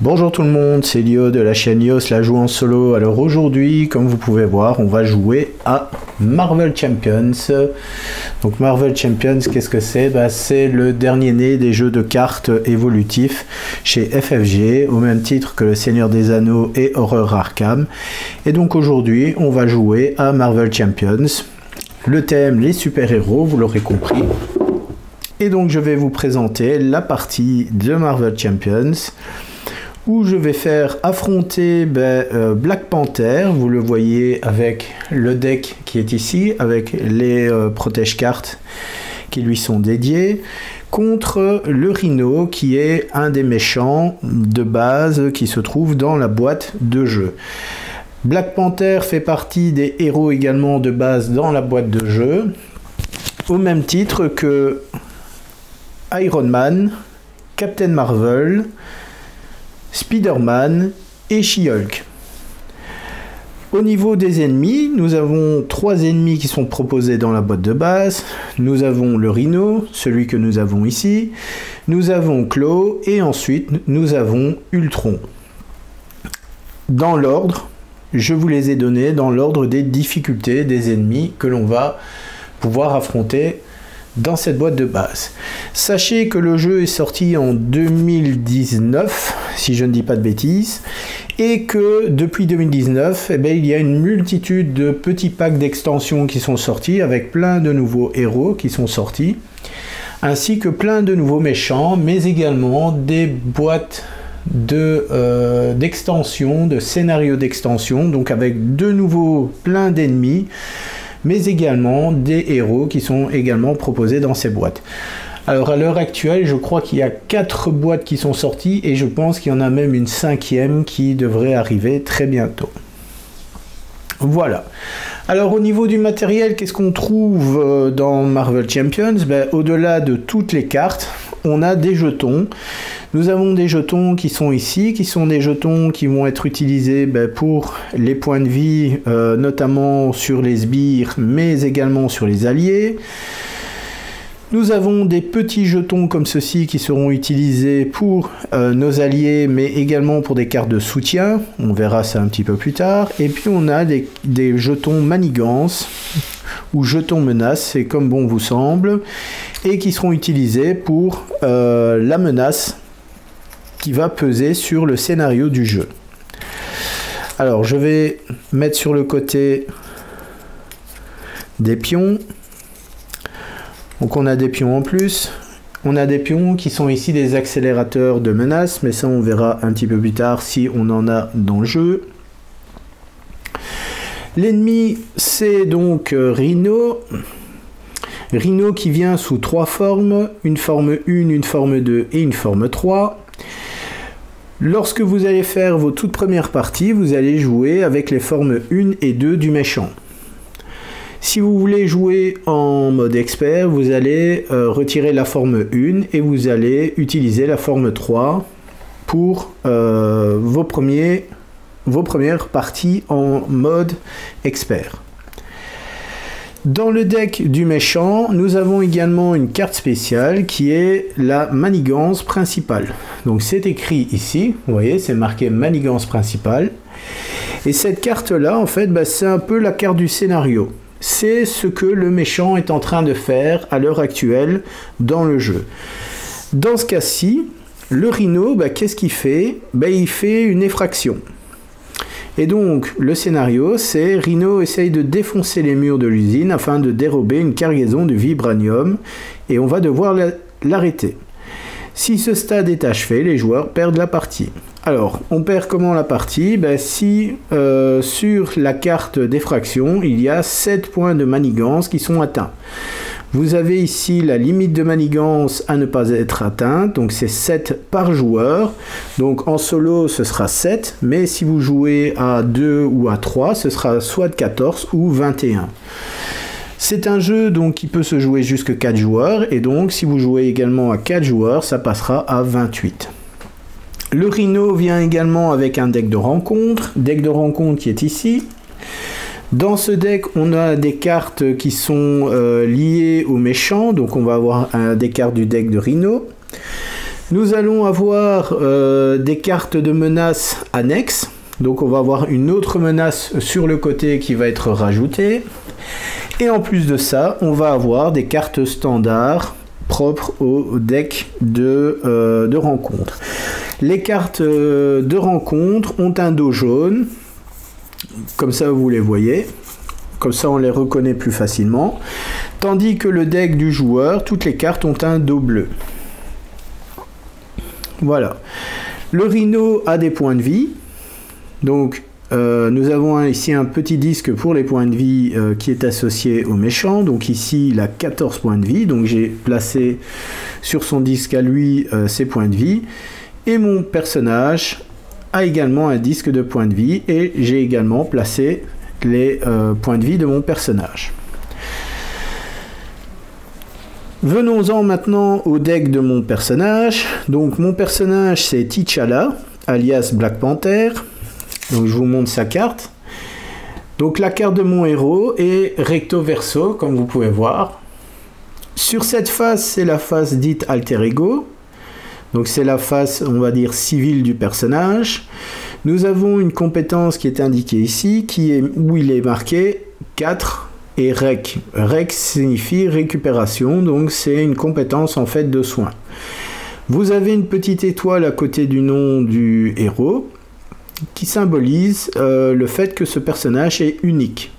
Bonjour tout le monde, c'est Lio de la chaîne Yos la joue en solo. Alors aujourd'hui, comme vous pouvez voir, on va jouer à Marvel Champions. Donc Marvel Champions, qu'est-ce que c'est? C'est le dernier né des jeux de cartes évolutifs chez FFG, au même titre que le Seigneur des Anneaux et Horror Arkham. Et donc aujourd'hui, on va jouer à Marvel Champions. Le thème, les super-héros, vous l'aurez compris. Et donc je vais vous présenter la partie de Marvel Champions, où je vais faire affronter Black Panther, vous le voyez avec le deck qui est ici, avec les protège-cartes qui lui sont dédiés, contre le Rhino qui est un des méchants de base qui se trouve dans la boîte de jeu. Black Panther fait partie des héros également de base dans la boîte de jeu, au même titre que Iron Man, Captain Marvel, Spider-Man et She-Hulk. Au niveau des ennemis, nous avons 3 ennemis qui sont proposés dans la boîte de base. Nous avons le Rhino, celui que nous avons ici. Nous avons Claw et ensuite nous avons Ultron. Dans l'ordre, je vous les ai donnés dans l'ordre des difficultés des ennemis que l'on va pouvoir affronter dans cette boîte de base. Sachez que le jeu est sorti en 2019, si je ne dis pas de bêtises, et que depuis 2019, il y a une multitude de petits packs d'extensions qui sont sortis, avec plein de nouveaux héros qui sont sortis, ainsi que plein de nouveaux méchants, mais également des boîtes d'extensions, de scénarios d'extension, donc avec de nouveau plein d'ennemis, mais également des héros qui sont également proposés dans ces boîtes. Alors à l'heure actuelle, je crois qu'il y a 4 boîtes qui sont sorties et je pense qu'il y en a même une 5e qui devrait arriver très bientôt. Voilà. Alors au niveau du matériel, qu'est-ce qu'on trouve dans Marvel Champions? Au-delà de toutes les cartes, on a des jetons. Nous avons des jetons qui sont ici, qui sont des jetons qui vont être utilisés pour les points de vie, notamment sur les sbires, mais également sur les alliés. Nous avons des petits jetons comme ceci qui seront utilisés pour nos alliés, mais également pour des cartes de soutien. On verra ça un petit peu plus tard. Et puis on a des jetons manigance ou jetons menace, c'est comme bon vous semble, et qui seront utilisés pour la menace qui va peser sur le scénario du jeu. Alors je vais mettre sur le côté des pions. Donc on a des pions en plus. On a des pions qui sont ici des accélérateurs de menace, mais ça on verra un petit peu plus tard si on en a dans le jeu. L'ennemi c'est donc Rhino. Rhino qui vient sous 3 formes, une forme 1, une forme 2 et une forme 3. Lorsque vous allez faire vos toutes premières parties, vous allez jouer avec les formes 1 et 2 du méchant. Si vous voulez jouer en mode expert, vous allez retirer la forme 1 et vous allez utiliser la forme 3 pour vos premières parties en mode expert. Dans le deck du méchant, nous avons également une carte spéciale qui est la manigance principale. Donc c'est écrit ici, vous voyez, c'est marqué manigance principale. Et cette carte-là, en fait, c'est un peu la carte du scénario. C'est ce que le méchant est en train de faire à l'heure actuelle dans le jeu. Dans ce cas-ci, le Rhino, qu'est-ce qu'il fait? Il fait une effraction. Et donc, le scénario, c'est Rhino essaye de défoncer les murs de l'usine afin de dérober une cargaison de vibranium et on va devoir l'arrêter. Si ce stade est achevé, les joueurs perdent la partie. Alors, on perd comment la partie? Si sur la carte d'effraction, il y a 7 points de manigance qui sont atteints. Vous avez ici la limite de manigance à ne pas être atteinte, donc c'est 7 par joueur. Donc en solo, ce sera 7, mais si vous jouez à 2 ou à 3, ce sera soit 14 ou 21. C'est un jeu donc qui peut se jouer jusqu'à 4 joueurs, et donc si vous jouez également à 4 joueurs, ça passera à 28. Le Rhino vient également avec un deck de rencontre qui est ici. Dans ce deck, on a des cartes qui sont liées aux méchants, donc on va avoir des cartes du deck de Rhino. Nous allons avoir des cartes de menaces annexes. Donc on va avoir une autre menace sur le côté qui va être rajoutée. Et en plus de ça, on va avoir des cartes standards propres au deck de rencontre. Les cartes de rencontre ont un dos jaune. Comme ça, vous les voyez. Comme ça, on les reconnaît plus facilement. Tandis que le deck du joueur, toutes les cartes ont un dos bleu. Voilà. Le Rhino a des points de vie. Donc, nous avons ici un petit disque pour les points de vie qui est associé au méchant. Donc ici, il a 14 points de vie. Donc j'ai placé sur son disque à lui ses points de vie. Et mon personnage a également un disque de points de vie. Et j'ai également placé les points de vie de mon personnage. Venons-en maintenant au deck de mon personnage. Donc mon personnage, c'est T'Challa, alias Black Panther. Donc je vous montre sa carte. Donc la carte de mon héros est recto verso, comme vous pouvez voir. Sur cette face, c'est la face dite alter ego. Donc c'est la face, on va dire, civile du personnage. Nous avons une compétence qui est indiquée ici, où il est marqué 4 et rec. Rec signifie récupération, donc c'est une compétence en fait de soin. Vous avez une petite étoile à côté du nom du héros, qui symbolise le fait que ce personnage est unique.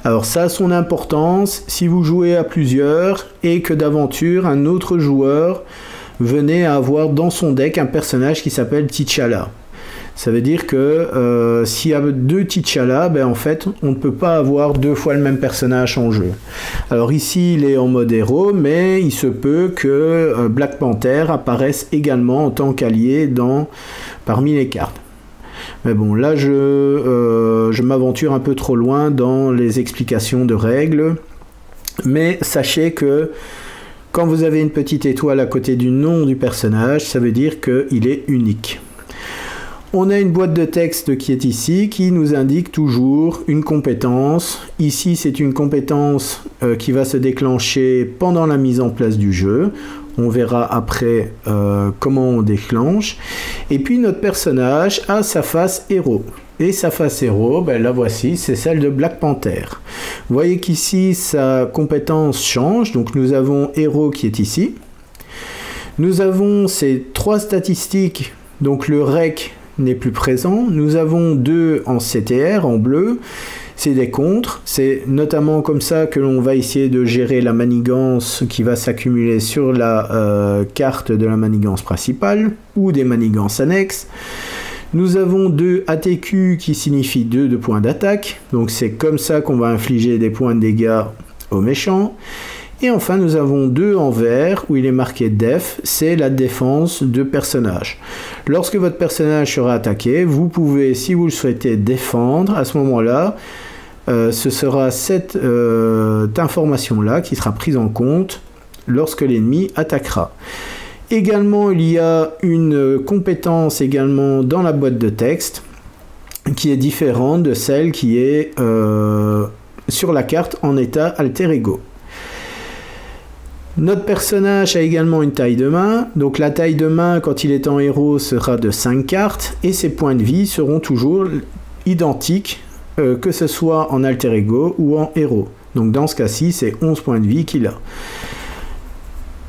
Alors ça a son importance si vous jouez à plusieurs et que d'aventure un autre joueur venait à avoir dans son deck un personnage qui s'appelle T'Challa. Ça veut dire que s'il y a 2 T'Challa, ben en fait on ne peut pas avoir 2 fois le même personnage en jeu. Alors ici il est en mode héros, mais il se peut que Black Panther apparaisse également en tant qu'allié parmi les cartes. Mais bon, là je m'aventure un peu trop loin dans les explications de règles. Mais sachez que quand vous avez une petite étoile à côté du nom du personnage, ça veut dire qu'il est unique. On a une boîte de texte qui est ici, qui nous indique toujours une compétence. Ici, c'est une compétence qui va se déclencher pendant la mise en place du jeu. On verra après comment on déclenche. Et puis notre personnage a sa face héros. Et sa face héros, ben la voici, c'est celle de Black Panther. Vous voyez qu'ici, sa compétence change. Donc nous avons héros qui est ici. Nous avons ces 3 statistiques. Donc le rec n'est plus présent. Nous avons 2 en CTR, en bleu. C'est des contres. C'est notamment comme ça que l'on va essayer de gérer la manigance qui va s'accumuler sur la carte de la manigance principale ou des manigances annexes. Nous avons 2 ATQ qui signifient 2 de points d'attaque. Donc c'est comme ça qu'on va infliger des points de dégâts aux méchants. Et enfin, nous avons 2 en vert où il est marqué Def, c'est la défense de personnage. Lorsque votre personnage sera attaqué, vous pouvez, si vous le souhaitez, défendre. À ce moment-là, ce sera cette information-là qui sera prise en compte lorsque l'ennemi attaquera. Également, il y a une compétence également dans la boîte de texte qui est différente de celle qui est sur la carte en état alter ego. Notre personnage a également une taille de main, donc la taille de main quand il est en héros sera de 5 cartes et ses points de vie seront toujours identiques que ce soit en alter ego ou en héros. Donc dans ce cas-ci, c'est 11 points de vie qu'il a.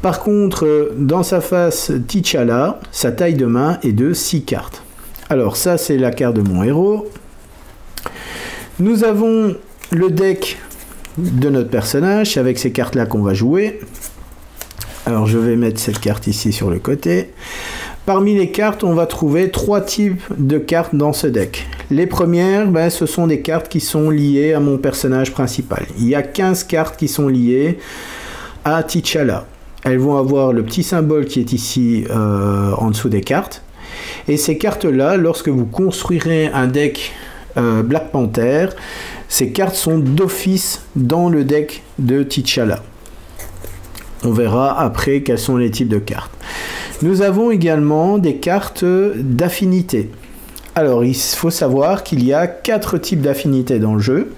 Par contre, dans sa face T'Challa, sa taille de main est de 6 cartes. Alors ça, c'est la carte de mon héros. Nous avons le deck de notre personnage avec ces cartes-là qu'on va jouer. Alors je vais mettre cette carte ici sur le côté. Parmi les cartes, on va trouver 3 types de cartes dans ce deck. Les premières, ce sont des cartes qui sont liées à mon personnage principal. Il y a 15 cartes qui sont liées à T'Challa. Elles vont avoir le petit symbole qui est ici en dessous des cartes. Et ces cartes-là, lorsque vous construirez un deck Black Panther, ces cartes sont d'office dans le deck de T'Challa. On verra après quels sont les types de cartes. Nous avons également des cartes d'affinité. Alors, il faut savoir qu'il y a 4 types d'affinités dans le jeu.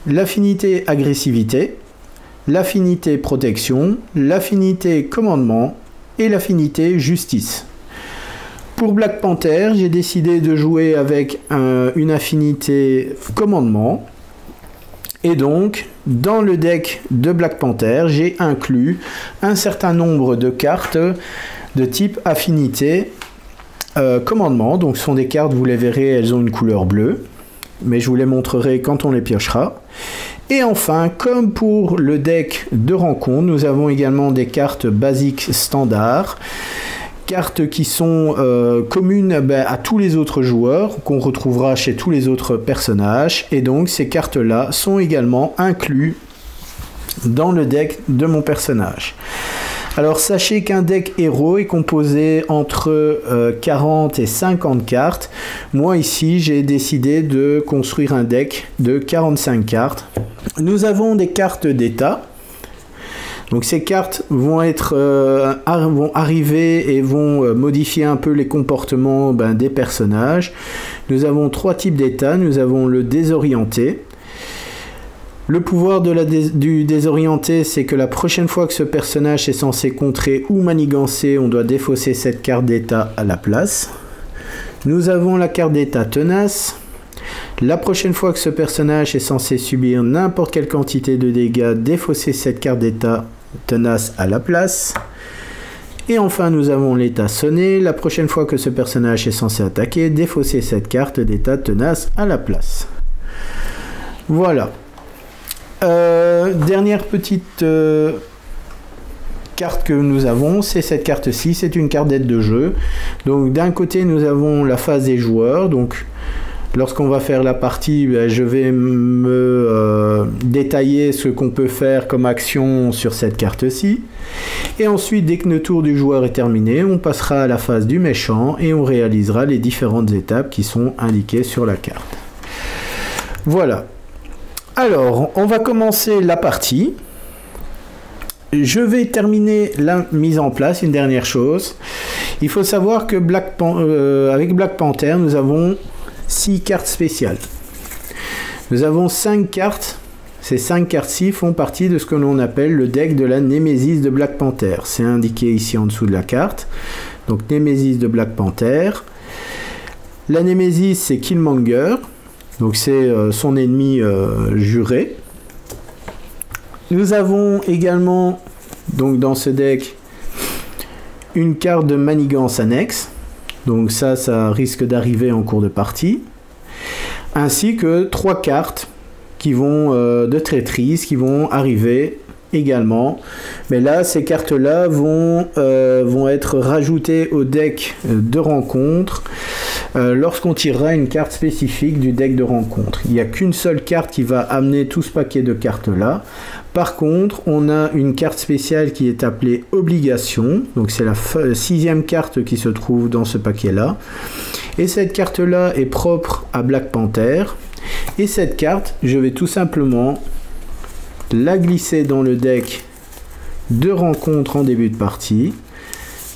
L'affinité agressivité, l'affinité protection, l'affinité commandement et l'affinité Justice. Pour Black Panther, j'ai décidé de jouer avec une affinité Commandement. Et donc, dans le deck de Black Panther, j'ai inclus un certain nombre de cartes de type affinité Commandement. Donc, ce sont des cartes, vous les verrez, elles ont une couleur bleue. Mais je vous les montrerai quand on les piochera. Et enfin, comme pour le deck de rencontre, nous avons également des cartes basiques standards. Cartes qui sont communes à tous les autres joueurs, qu'on retrouvera chez tous les autres personnages. Et donc, ces cartes-là sont également incluses dans le deck de mon personnage. Alors, sachez qu'un deck héros est composé entre 40 et 50 cartes. Moi, ici, j'ai décidé de construire un deck de 45 cartes. Nous avons des cartes d'état. Donc ces cartes vont arriver et vont modifier un peu les comportements des personnages. Nous avons trois types d'état. Nous avons le désorienté. Le pouvoir du désorienté, c'est que la prochaine fois que ce personnage est censé contrer ou manigancer, on doit défausser cette carte d'état à la place. Nous avons la carte d'état tenace. La prochaine fois que ce personnage est censé subir n'importe quelle quantité de dégâts, défausser cette carte d'état tenace à la place. Et enfin, nous avons l'état sonné. La prochaine fois que ce personnage est censé attaquer, défausser cette carte d'état tenace à la place. Voilà. Dernière petite carte que nous avons, c'est cette carte-ci. C'est une carte d'aide de jeu. Donc d'un côté, nous avons la phase des joueurs. Donc lorsqu'on va faire la partie, je vais me détailler ce qu'on peut faire comme action sur cette carte-ci. Et ensuite, dès que le tour du joueur est terminé, on passera à la phase du méchant et on réalisera les différentes étapes qui sont indiquées sur la carte. Voilà. Alors, on va commencer la partie. Je vais terminer la mise en place, une dernière chose. Il faut savoir que avec Black Panther, nous avons 6 cartes spéciales. Nous avons 5 cartes. Ces 5 cartes-ci font partie de ce que l'on appelle le deck de la Némésis de Black Panther. C'est indiqué ici en dessous de la carte. Donc Némésis de Black Panther. La Némésis, c'est Killmonger. Donc c'est son ennemi juré. Nous avons également, donc dans ce deck, une carte de manigance annexe. Donc ça risque d'arriver en cours de partie. Ainsi que 3 cartes qui vont de traîtrise, qui vont arriver également. Mais là, ces cartes-là vont être rajoutées au deck de rencontre lorsqu'on tirera une carte spécifique du deck de rencontre. Il n'y a qu'une seule carte qui va amener tout ce paquet de cartes-là. Par contre, on a une carte spéciale qui est appelée Obligation. Donc c'est la 6e carte qui se trouve dans ce paquet-là. Et cette carte-là est propre à Black Panther. Et cette carte, je vais tout simplement la glisser dans le deck de rencontre en début de partie.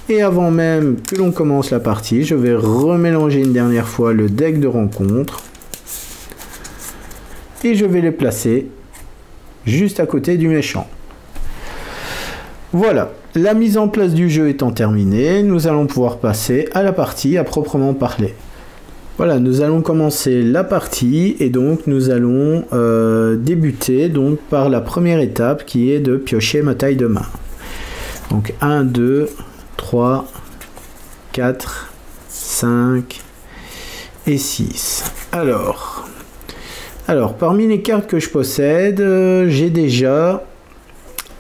Et avant même que l'on commence la partie, je vais remélanger une dernière fois le deck de rencontre. Et je vais les placer juste à côté du méchant. Voilà, la mise en place du jeu étant terminée, nous allons pouvoir passer à la partie à proprement parler. Voilà, nous allons commencer la partie et donc nous allons débuter donc par la première étape qui est de piocher ma taille de main. Donc 1, 2, 3, 4, 5 et 6. Alors, parmi les cartes que je possède, j'ai déjà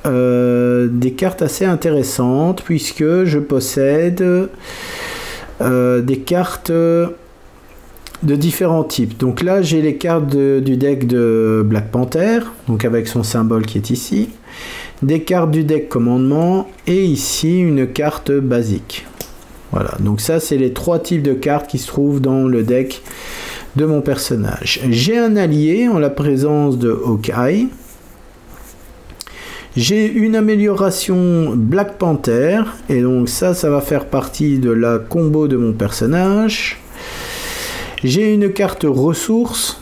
des cartes assez intéressantes puisque je possède des cartes de différents types. Donc là, j'ai les cartes du deck de Black Panther, donc avec son symbole qui est ici, des cartes du deck commandement et ici une carte basique. Voilà, donc ça c'est les 3 types de cartes qui se trouvent dans le deck de mon personnage. J'ai un allié en la présence de Hawkeye. J'ai une amélioration Black Panther et donc ça va faire partie de la combo de mon personnage. J'ai une carte ressources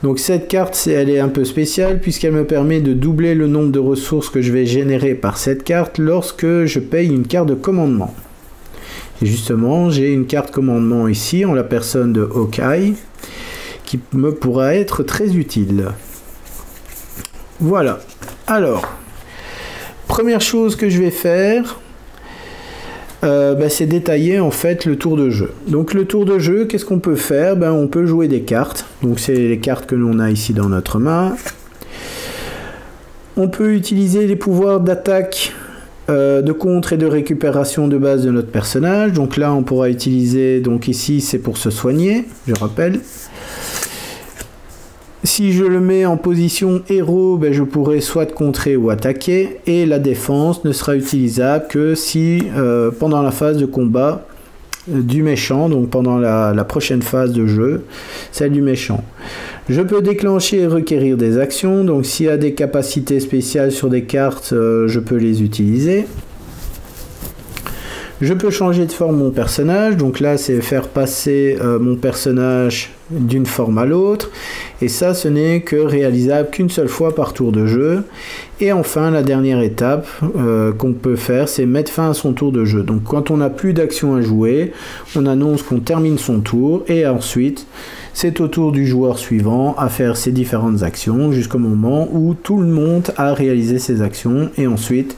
Donc cette carte, elle est un peu spéciale puisqu'elle me permet de doubler le nombre de ressources que je vais générer par cette carte lorsque je paye une carte de commandement. Et justement, j'ai une carte commandement ici en la personne de Hawkeye qui me pourra être très utile. Voilà. Alors, première chose que je vais faire, c'est détailler en fait le tour de jeu. Donc le tour de jeu, qu'est-ce qu'on peut faire? On peut jouer des cartes. Donc c'est les cartes que l'on a ici dans notre main. On peut utiliser les pouvoirs d'attaque, de contre et de récupération de base de notre personnage. Donc là on pourra utiliser, donc ici c'est pour se soigner, je rappelle. Si je le mets en position héros, je pourrai soit contrer ou attaquer, et la défense ne sera utilisable que si pendant la phase de combat du méchant, donc pendant la prochaine phase de jeu, celle du méchant. Je peux déclencher et requérir des actions, donc s'il y a des capacités spéciales sur des cartes, je peux les utiliser. Je peux changer de forme mon personnage, donc là c'est faire passer mon personnage d'une forme à l'autre, et ça ce n'est que réalisable qu'une seule fois par tour de jeu. Et enfin la dernière étape qu'on peut faire, c'est mettre fin à son tour de jeu. Donc quand on n'a plus d'action à jouer, on annonce qu'on termine son tour, et ensuite c'est au tour du joueur suivant à faire ses différentes actions jusqu'au moment où tout le monde a réalisé ses actions, et ensuite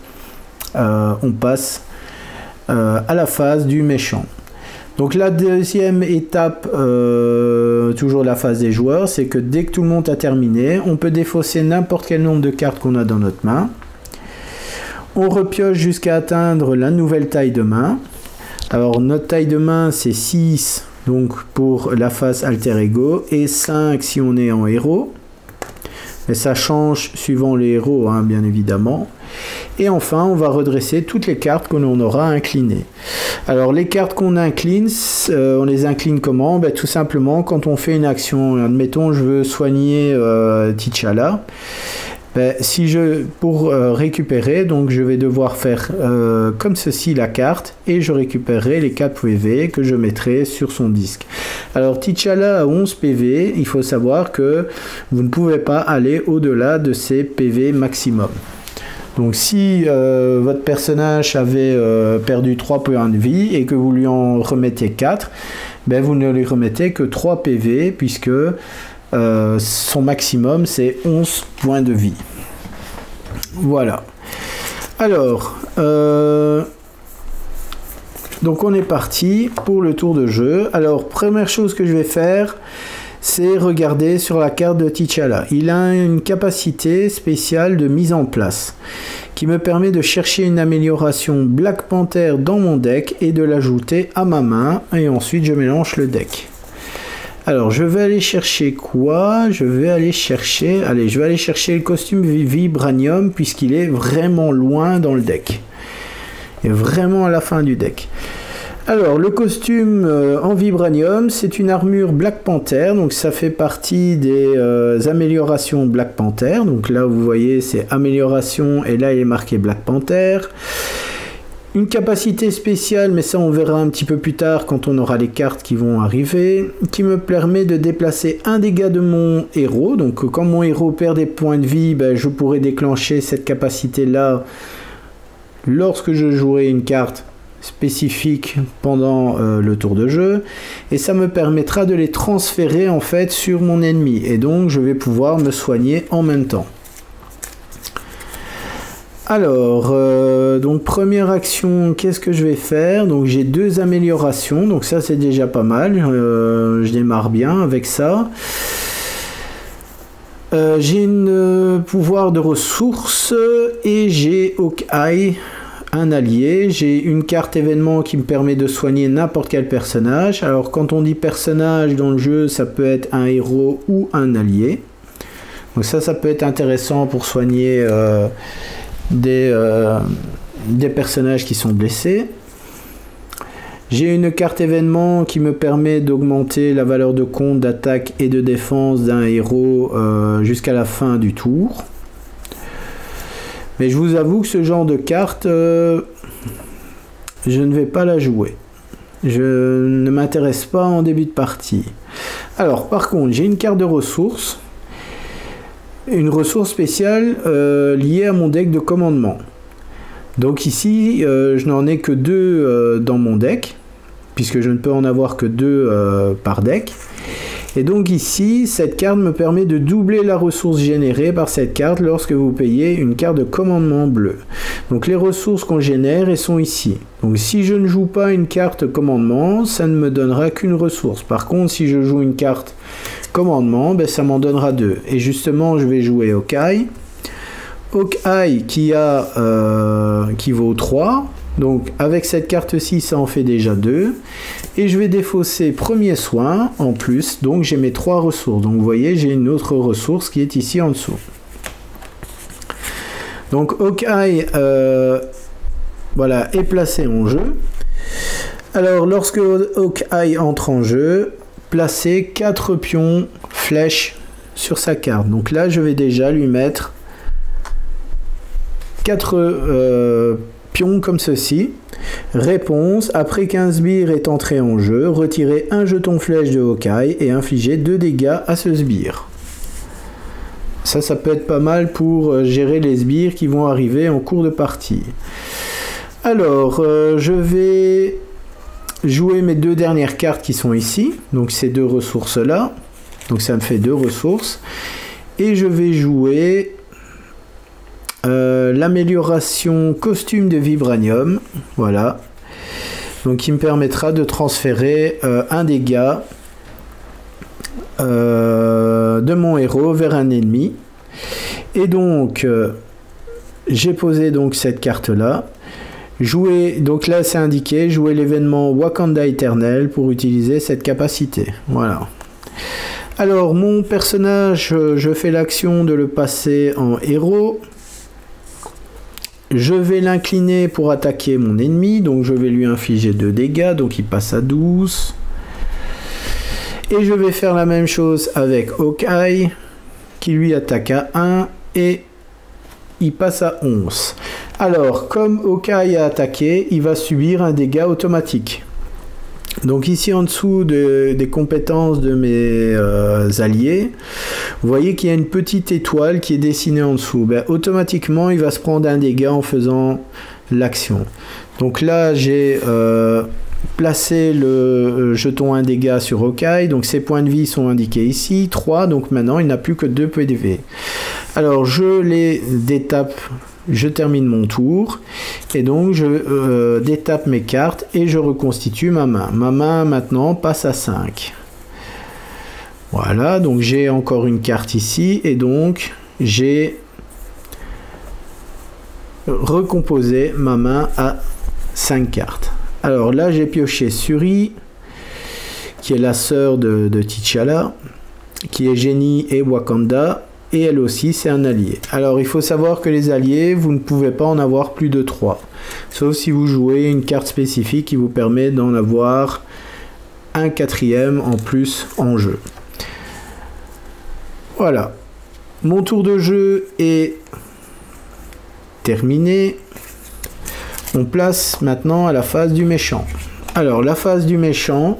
on passe à la phase du méchant. Donc la deuxième étape, toujours la phase des joueurs, c'est que dès que tout le monde a terminé, on peut défausser n'importe quel nombre de cartes qu'on a dans notre main. On repioche jusqu'à atteindre la nouvelle taille de main. Alors notre taille de main c'est 6 donc pour la phase alter ego, et 5 si on est en héros. Mais ça change suivant les héros, hein, bien évidemment. Et enfin, on va redresser toutes les cartes que l'on aura inclinées. Alors, les cartes qu'on incline, on les incline comment? Tout simplement, quand on fait une action, admettons, je veux soigner T'Challa. Pour récupérer, donc je vais devoir faire comme ceci la carte, et je récupérerai les 4 PV que je mettrai sur son disque. Alors T'Challa a 11 PV, il faut savoir que vous ne pouvez pas aller au-delà de ces PV maximum. Donc si votre personnage avait perdu 3 points de vie et que vous lui en remettez 4, vous ne lui remettez que 3 PV puisque son maximum c'est 11 points de vie. Voilà. Alors, donc on est parti pour le tour de jeu. Alors, première chose que je vais faire, c'est regarder sur la carte de T'Challa. Il a une capacité spéciale de mise en place qui me permet de chercher une amélioration Black Panther dans mon deck et de l'ajouter à ma main, et ensuite je mélange le deck. Alors je vais aller chercher quoi? Je vais aller chercher le costume Vibranium puisqu'il est vraiment loin dans le deck. Il est vraiment à la fin du deck. Alors le costume en Vibranium, c'est une armure Black Panther, donc ça fait partie des améliorations Black Panther. Donc là vous voyez c'est amélioration, et là il est marqué Black Panther. Une capacité spéciale, mais ça on verra un petit peu plus tard quand on aura les cartes qui vont arriver, qui me permet de déplacer un dégât de mon héros. Donc quand mon héros perd des points de vie, je pourrai déclencher cette capacité là lorsque je jouerai une carte spécifique pendant le tour de jeu, et ça me permettra de les transférer en fait sur mon ennemi, et donc je vais pouvoir me soigner en même temps. Alors, donc première action, qu'est-ce que je vais faire? Donc j'ai 2 améliorations, donc ça c'est déjà pas mal, je démarre bien avec ça. J'ai un pouvoir de ressources, et j'ai Hawkeye, un allié. J'ai une carte événement qui me permet de soigner n'importe quel personnage. Alors quand on dit personnage dans le jeu, ça peut être un héros ou un allié. Donc ça peut être intéressant pour soigner des personnages qui sont blessés. J'ai une carte événement qui me permet d'augmenter la valeur de compte d'attaque et de défense d'un héros jusqu'à la fin du tour. Mais je vous avoue que ce genre de carte, je ne vais pas la jouer. Je ne m'intéresse pas en début de partie. Alors par contre, j'ai une carte de ressources une ressource spéciale liée à mon deck de commandement. Donc ici, je n'en ai que 2 dans mon deck, puisque je ne peux en avoir que 2 par deck. Et donc ici, cette carte me permet de doubler la ressource générée par cette carte lorsque vous payez une carte de commandement bleu. Donc les ressources qu'on génère, elles sont ici. Donc si je ne joue pas une carte commandement, ça ne me donnera qu'une ressource. Par contre, si je joue une carte commandement, ben, ça m'en donnera 2. Et justement, je vais jouer Hawkeye. Hawkeye qui vaut 3. Donc avec cette carte-ci, ça en fait déjà 2. Et je vais défausser premier soin en plus. Donc j'ai mes 3 ressources. Donc vous voyez, j'ai une autre ressource qui est ici en dessous. Donc Hawkeye voilà, est placé en jeu. Alors lorsque Hawkeye entre en jeu, placez 4 pions flèches sur sa carte. Donc là, je vais déjà lui mettre 4 pions comme ceci. Réponse, après qu'un sbire est entré en jeu, retirez un jeton flèche de Hawkeye et infligez 2 dégâts à ce sbire. Ça peut être pas mal pour gérer les sbires qui vont arriver en cours de partie. Alors, je vais jouer mes 2 dernières cartes qui sont ici. Donc ces 2 ressources là. Donc ça me fait 2 ressources. Et je vais jouer l'amélioration costume de vibranium, voilà, donc qui me permettra de transférer un dégât de mon héros vers un ennemi. Et donc j'ai posé donc cette carte là, jouer, donc là c'est indiqué, jouer l'événement Wakanda éternel pour utiliser cette capacité, voilà. Alors mon personnage, je fais l'action de le passer en héros. Je vais l'incliner pour attaquer mon ennemi, donc je vais lui infliger 2 dégâts, donc il passe à 12. Et je vais faire la même chose avec Hawkeye, qui lui attaque à 1, et il passe à 11. Alors, comme Hawkeye a attaqué, il va subir un dégât automatique. Donc ici en dessous des compétences de mes alliés, vous voyez qu'il y a une petite étoile qui est dessinée en dessous. Ben, automatiquement, il va se prendre un dégât en faisant l'action. Donc là, j'ai placé le jeton 1 dégât sur Hawkeye. Donc ses points de vie sont indiqués ici, 3. Donc maintenant, il n'a plus que 2 PDV. Alors je les détape. Je termine mon tour et donc je détape mes cartes et je reconstitue ma main. Ma main maintenant passe à 5. Voilà, donc j'ai encore une carte ici et donc j'ai recomposé ma main à 5 cartes. Alors là j'ai pioché Shuri, qui est la sœur de T'Challa, qui est génie et Wakanda. Et elle aussi, c'est un allié. Alors, il faut savoir que les alliés, vous ne pouvez pas en avoir plus de 3. Sauf si vous jouez une carte spécifique qui vous permet d'en avoir un 4e en plus en jeu. Voilà. Mon tour de jeu est terminé. On place maintenant à la phase du méchant. Alors, la phase du méchant.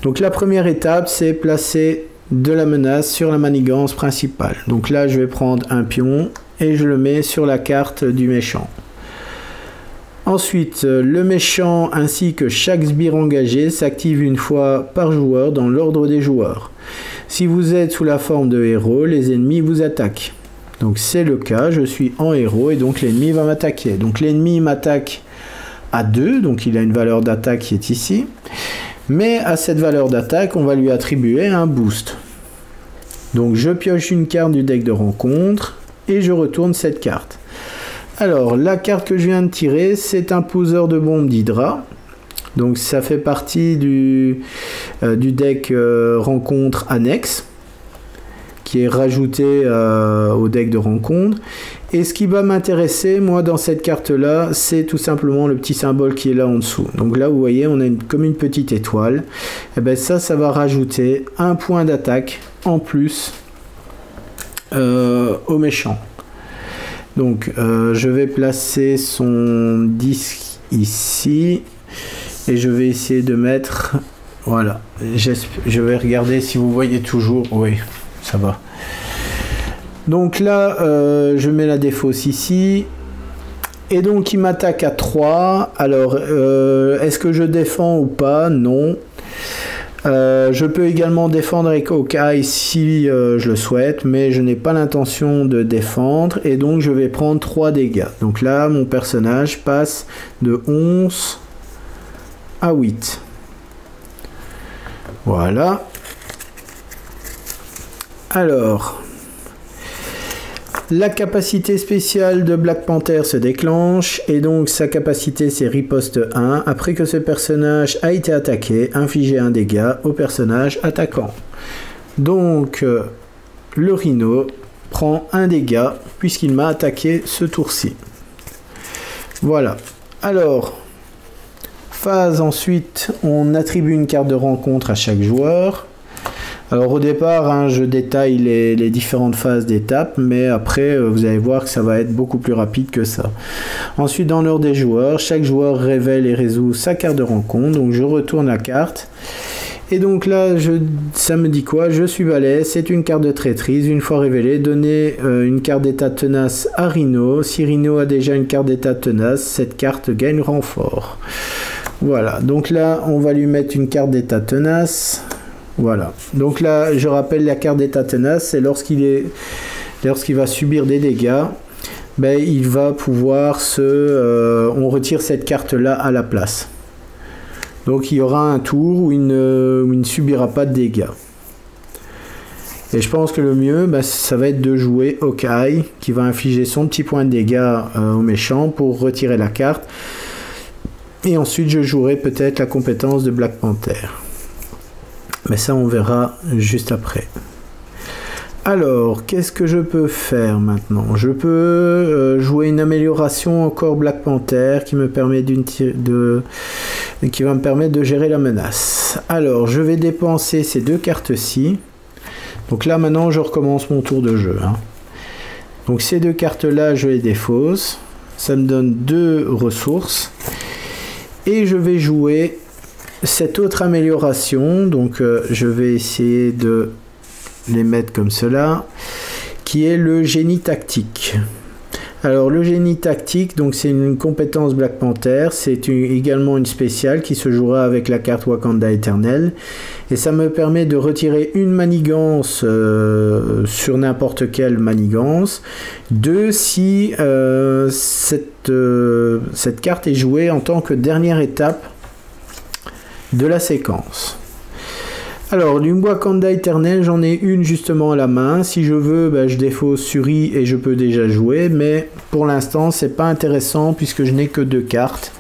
Donc, la première étape, c'est placer de la menace sur la manigance principale. Donc là, je vais prendre un pion et je le mets sur la carte du méchant. Ensuite, le méchant ainsi que chaque sbire engagé s'active une fois par joueur dans l'ordre des joueurs. Si vous êtes sous la forme de héros, les ennemis vous attaquent. Donc c'est le cas, je suis en héros et donc l'ennemi va m'attaquer. Donc l'ennemi m'attaque à 2, donc il a une valeur d'attaque qui est ici. Mais à cette valeur d'attaque, on va lui attribuer un boost. Donc je pioche une carte du deck de rencontre et je retourne cette carte. Alors la carte que je viens de tirer, c'est un poseur de bombes d'Hydra. Donc ça fait partie du deck rencontre annexe, qui est rajouté au deck de rencontre. Et ce qui va m'intéresser, moi, dans cette carte-là, c'est tout simplement le petit symbole qui est là en dessous. Donc là, vous voyez, on a comme une petite étoile. Et bien ça va rajouter un point d'attaque en plus au méchant. Donc, je vais placer son disque ici. Et je vais essayer de mettre... Voilà. Je vais regarder si vous voyez toujours. Oui, ça va. Donc là, je mets la défausse ici. Et donc il m'attaque à 3. Alors, est-ce que je défends ou pas? Non. Je peux également défendre avec Hawkeye si je le souhaite, mais je n'ai pas l'intention de défendre, et donc je vais prendre 3 dégâts. Donc là, mon personnage passe de 11 à 8. Voilà. Alors, la capacité spéciale de Black Panther se déclenche, et donc sa capacité c'est riposte 1. Après que ce personnage a été attaqué, infligez un dégât au personnage attaquant. Donc le Rhino prend un dégât puisqu'il m'a attaqué ce tour-ci. Voilà. Alors, phase ensuite, on attribue une carte de rencontre à chaque joueur. Alors au départ, hein, je détaille les différentes phases d'étape, mais après, vous allez voir que ça va être beaucoup plus rapide que ça. Ensuite, dans l'ordre des joueurs, chaque joueur révèle et résout sa carte de rencontre. Donc je retourne la carte. Et donc là, ça me dit quoi? Je suis balai, c'est une carte de traîtrise. Une fois révélée, donnez une carte d'état tenace à Rhino. Si Rhino a déjà une carte d'état tenace, cette carte gagne renfort. Voilà, donc là, on va lui mettre une carte d'état tenace. Voilà, donc là je rappelle la carte d'état tenace, c'est lorsqu'il va subir des dégâts, ben, il va pouvoir on retire cette carte là à la place. Donc il y aura un tour où il ne subira pas de dégâts. Et je pense que le mieux, ben, ça va être de jouer Hawkeye, qui va infliger son petit point de dégâts au méchant pour retirer la carte. Et ensuite je jouerai peut-être la compétence de Black Panther. Mais ça, on verra juste après. Alors, qu'est-ce que je peux faire maintenant? Je peux jouer une amélioration encore Black Panther qui va me permettre de gérer la menace. Alors, je vais dépenser ces 2 cartes-ci. Donc là, maintenant, je recommence mon tour de jeu. Hein. Donc ces 2 cartes-là, je les défausse. Ça me donne 2 ressources. Et je vais jouer cette autre amélioration, donc je vais essayer de les mettre comme cela, qui est le génie tactique. Alors le génie tactique, donc c'est une compétence Black Panther, c'est également une spéciale qui se jouera avec la carte Wakanda Éternel, et ça me permet de retirer une manigance sur n'importe quelle manigance, si cette carte est jouée en tant que dernière étape de la séquence. Alors, du Wakanda Éternel, j'en ai une justement à la main. Si je veux, ben, je défausse Suri et je peux déjà jouer, mais pour l'instant, c'est pas intéressant puisque je n'ai que 2 cartes.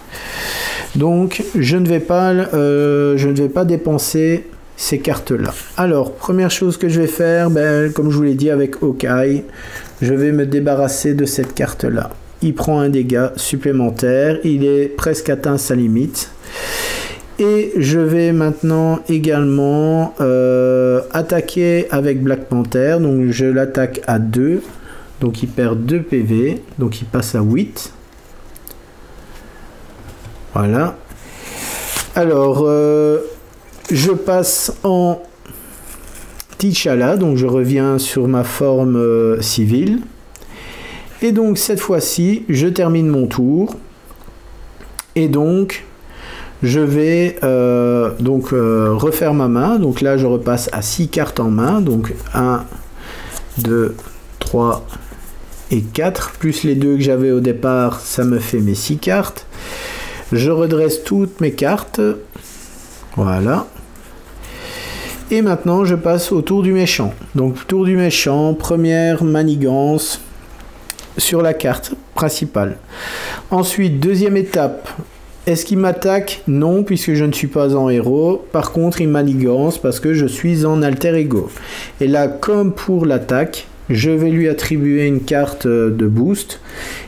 Donc, je ne vais pas dépenser ces cartes-là. Alors, première chose que je vais faire, ben, comme je vous l'ai dit avec Hawkeye, je vais me débarrasser de cette carte-là. Il prend un dégât supplémentaire, il est presque atteint sa limite. Et je vais maintenant également attaquer avec Black Panther. Donc je l'attaque à 2. Donc il perd 2 PV. Donc il passe à 8. Voilà. Alors je passe en T'Challa. Donc je reviens sur ma forme civile. Et donc cette fois-ci, je termine mon tour. Et donc je vais refaire ma main. Donc là, je repasse à 6 cartes en main. Donc 1, 2, 3 et 4. Plus les 2 que j'avais au départ, ça me fait mes 6 cartes. Je redresse toutes mes cartes. Voilà. Et maintenant, je passe au tour du méchant. Donc, tour du méchant, première manigance sur la carte principale. Ensuite, deuxième étape. Est-ce qu'il m'attaque? Non, puisque je ne suis pas en héros. Par contre, il manigance parce que je suis en alter ego. Et là, comme pour l'attaque, je vais lui attribuer une carte de boost.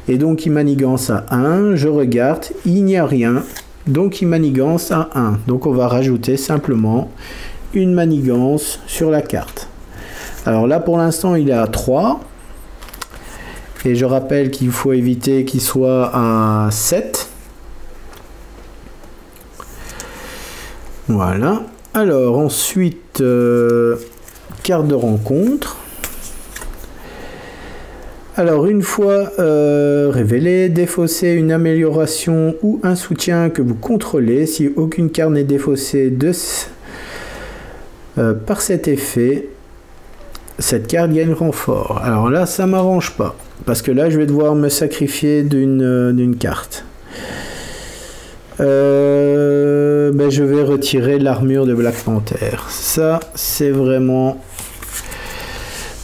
Et donc, il manigance à 1. Je regarde, il n'y a rien. Donc, il manigance à 1. Donc, on va rajouter simplement une manigance sur la carte. Alors là, pour l'instant, il est à 3. Et je rappelle qu'il faut éviter qu'il soit à 7. Voilà. Alors ensuite, carte de rencontre. Alors, une fois révélé, défaussez une amélioration ou un soutien que vous contrôlez. Si aucune carte n'est défaussée par cet effet, cette carte gagne renfort. Alors là, ça m'arrange pas, parce que là, je vais devoir me sacrifier d'une carte. Je vais retirer l'armure de Black Panther. Ça, c'est vraiment...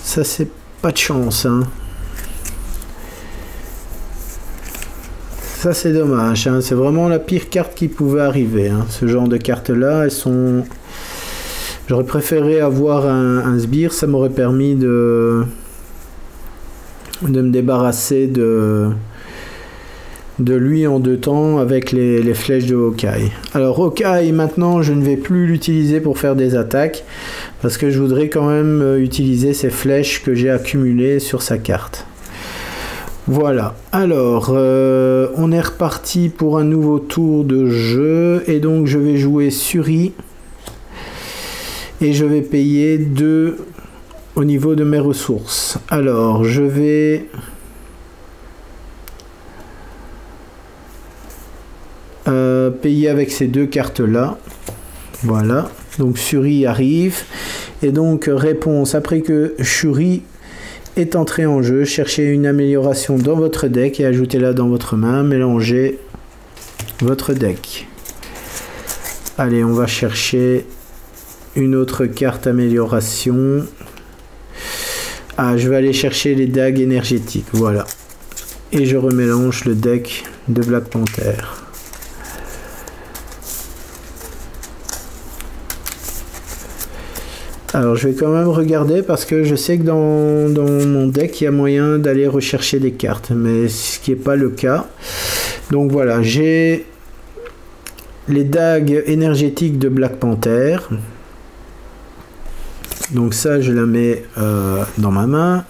Ça, c'est pas de chance, hein. Ça, c'est dommage, hein. C'est vraiment la pire carte qui pouvait arriver, hein. Ce genre de cartes-là, elles sont... J'aurais préféré avoir un sbire, ça m'aurait permis de me débarrasser de lui en 2 temps avec les flèches de Hawkeye. Alors Hawkeye, maintenant, je ne vais plus l'utiliser pour faire des attaques, parce que je voudrais quand même utiliser ces flèches que j'ai accumulées sur sa carte. Voilà, alors on est reparti pour un nouveau tour de jeu, et donc je vais jouer Shuri, et je vais payer 2 au niveau de mes ressources. Alors je vais payer avec ces 2 cartes là. Voilà, donc Shuri arrive, et donc réponse: après que Shuri est entré en jeu, cherchez une amélioration dans votre deck et ajoutez-la dans votre main. Mélangez votre deck. Allez, on va chercher une autre carte amélioration. Ah, je vais aller chercher les dagues énergétiques. Voilà. Et je remélange le deck de Black Panther. Alors je vais quand même regarder, parce que je sais que dans mon deck il y a moyen d'aller rechercher des cartes, mais ce qui n'est pas le cas. Donc voilà, j'ai les dagues énergétiques de Black Panther. Donc ça, je la mets dans ma main.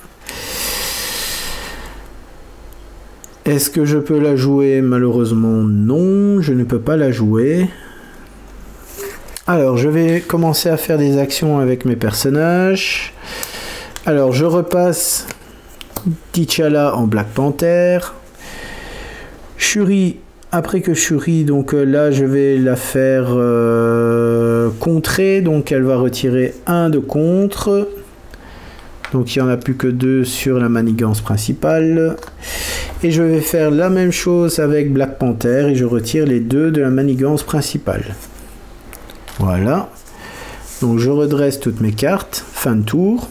Est-ce que je peux la jouer? Malheureusement non, je ne peux pas la jouer. Alors, je vais commencer à faire des actions avec mes personnages. Alors, je repasse T'Challa en Black Panther. Shuri, après que Shuri, donc là, je vais la faire contrer. Donc, elle va retirer 1 de contre. Donc, il n'y en a plus que 2 sur la manigance principale. Et je vais faire la même chose avec Black Panther. Et je retire les 2 de la manigance principale. Voilà, donc je redresse toutes mes cartes, fin de tour.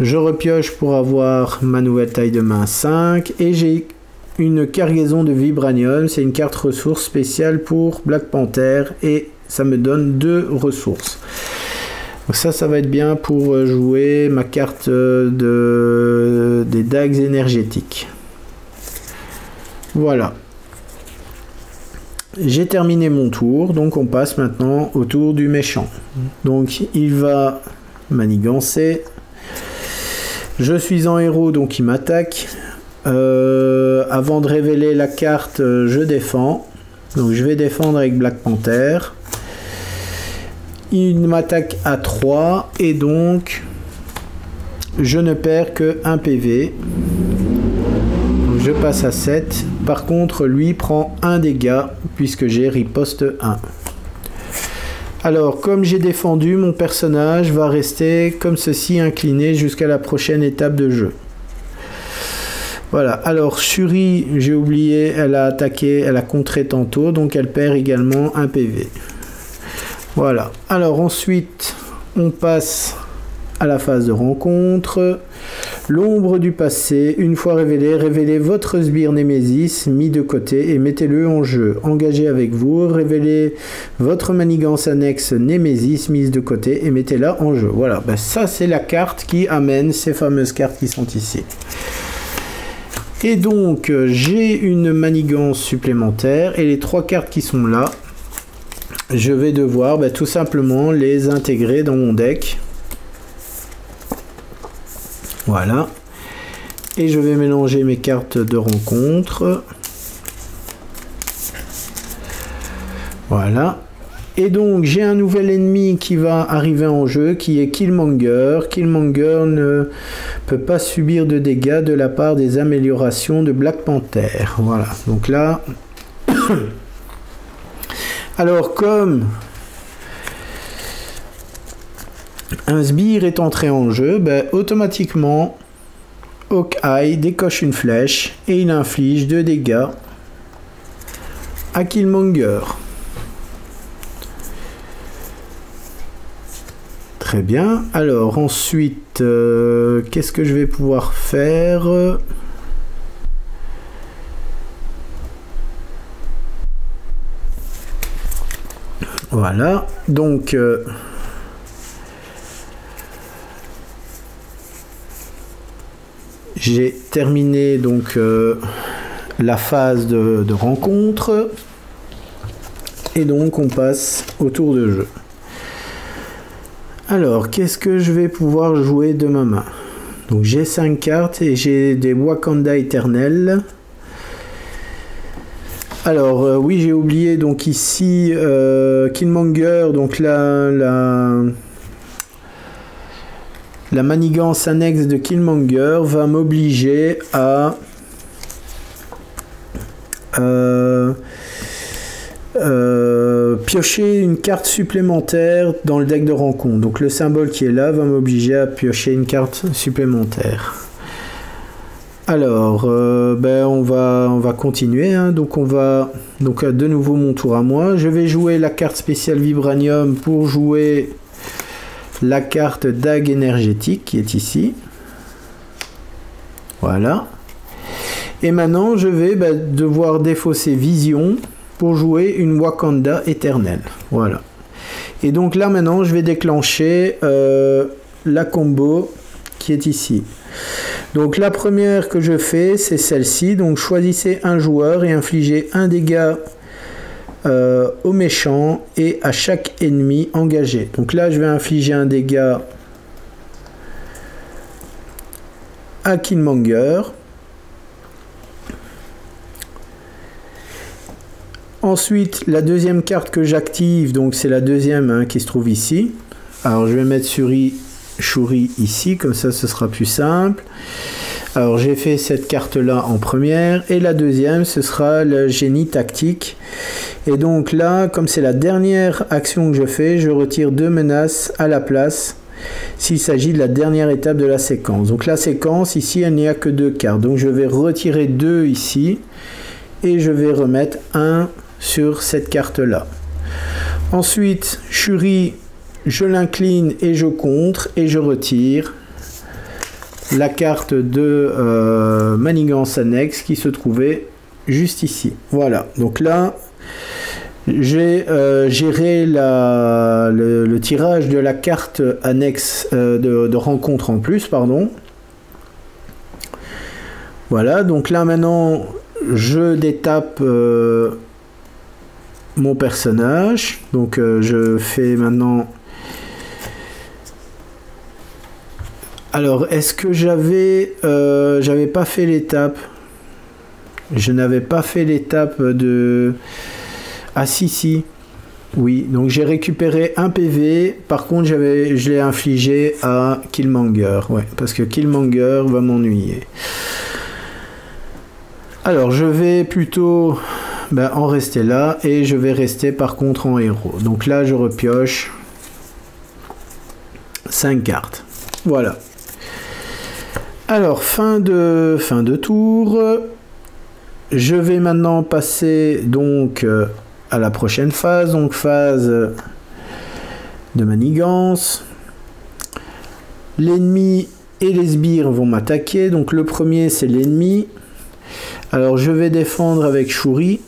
Je repioche pour avoir ma nouvelle taille de main 5, et j'ai une cargaison de vibranium, c'est une carte ressource spéciale pour Black Panther, et ça me donne 2 ressources. Donc ça va être bien pour jouer ma carte des dagues énergétiques. Voilà. J'ai terminé mon tour, donc on passe maintenant au tour du méchant. Donc il va manigancer. Je suis en héros, donc il m'attaque. Avant de révéler la carte, je défends. Donc je vais défendre avec Black Panther. Il m'attaque à 3, et donc je ne perds que 1 PV. Je passe à 7. Par contre, lui prend 1 dégât puisque j'ai riposte 1. Alors, comme j'ai défendu, mon personnage va rester comme ceci, incliné jusqu'à la prochaine étape de jeu. Voilà. Alors, Shuri, j'ai oublié, elle a attaqué, elle a contré tantôt, donc elle perd également 1 PV. Voilà. Alors ensuite, on passe à la phase de rencontre. L'ombre du passé, une fois révélé, révélez votre sbire Némésis mis de côté et mettez-le en jeu. Engagez avec vous, révélez votre manigance annexe Némésis mise de côté et mettez-la en jeu. Voilà, ben ça c'est la carte qui amène ces fameuses cartes qui sont ici. Et donc j'ai une manigance supplémentaire, et les 3 cartes qui sont là, je vais devoir tout simplement les intégrer dans mon deck. Voilà, et je vais mélanger mes cartes de rencontre. Voilà, et donc j'ai un nouvel ennemi qui va arriver en jeu, qui est Killmonger. Killmonger ne peut pas subir de dégâts de la part des améliorations de Black Panther. Voilà, donc là... Alors, comme un sbire est entré en jeu, ben, automatiquement, Hawkeye décoche une flèche et il inflige 2 dégâts à Killmonger. Très bien. Alors ensuite, qu'est-ce que je vais pouvoir faire? Voilà. Donc j'ai terminé donc la phase de rencontre et donc on passe au tour de jeu. Alors, qu'est-ce que je vais pouvoir jouer de ma main? Donc j'ai 5 cartes et j'ai des Wakanda éternels. Alors oui, j'ai oublié donc ici Killmonger, donc la manigance annexe de Killmonger va m'obliger à piocher une carte supplémentaire dans le deck de rencontre. Donc le symbole qui est là va m'obliger à piocher une carte supplémentaire. Alors ben on va continuer, hein. Donc de nouveau mon tour à moi. Je vais jouer la carte spéciale Vibranium pour jouer la carte dague énergétique qui est ici. Voilà. Et maintenant je vais devoir défausser Vision pour jouer une Wakanda éternelle. Voilà. Et donc là maintenant je vais déclencher la combo qui est ici. Donc la première que je fais c'est celle-ci. Donc choisissez un joueur et infligez un dégât au méchant et à chaque ennemi engagé. Donc là je vais infliger un dégât à Killmonger. Ensuite, la deuxième carte que j'active, donc c'est la deuxième qui se trouve ici. Alors je vais mettre Shuri ici, comme ça ce sera plus simple. Alors j'ai fait cette carte là en première et la deuxième ce sera le génie tactique. Et donc là, comme c'est la dernière action que je fais, je retire 2 menaces à la place s'il s'agit de la dernière étape de la séquence. Donc la séquence ici, il n'y a que 2 cartes. Donc je vais retirer 2 ici et je vais remettre 1 sur cette carte là. Ensuite Shuri, je l'incline et je contre et je retire la carte de manigance annexe qui se trouvait juste ici. Voilà, donc là j'ai géré le tirage de la carte annexe de rencontre en plus, pardon. Voilà, donc là maintenant je détape mon personnage. Donc je fais maintenant... Alors est-ce que j'avais pas fait l'étape? Je n'avais pas fait l'étape de... Ah si. Oui, donc j'ai récupéré un PV. Par contre je l'ai infligé à Killmonger. Ouais, parce que Killmonger va m'ennuyer. Alors je vais plutôt en rester là et je vais rester par contre en héros. Donc là je repioche 5 cartes. Voilà. Alors fin de tour. Je vais maintenant passer donc à la prochaine phase. Donc phase de manigance. L'ennemi et les sbires vont m'attaquer. Donc le premier c'est l'ennemi. Alors je vais défendre avec Shuri.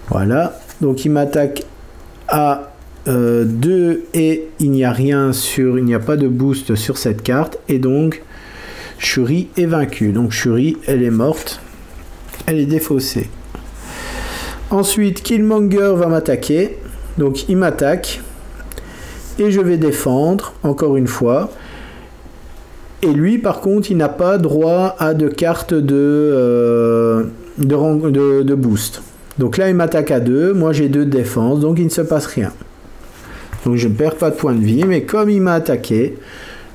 Voilà. Donc il m'attaque à 2 et il n'y a pas de boost sur cette carte. Et donc Shuri est vaincue. Donc Shuri, elle est morte. Elle est défaussée. Ensuite Killmonger va m'attaquer. Donc il m'attaque. Et je vais défendre encore une fois. Et lui, par contre, il n'a pas droit à de cartes de boost. Donc là, il m'attaque à 2. Moi, j'ai 2 de défense, donc il ne se passe rien. Donc je ne perds pas de points de vie. Mais comme il m'a attaqué,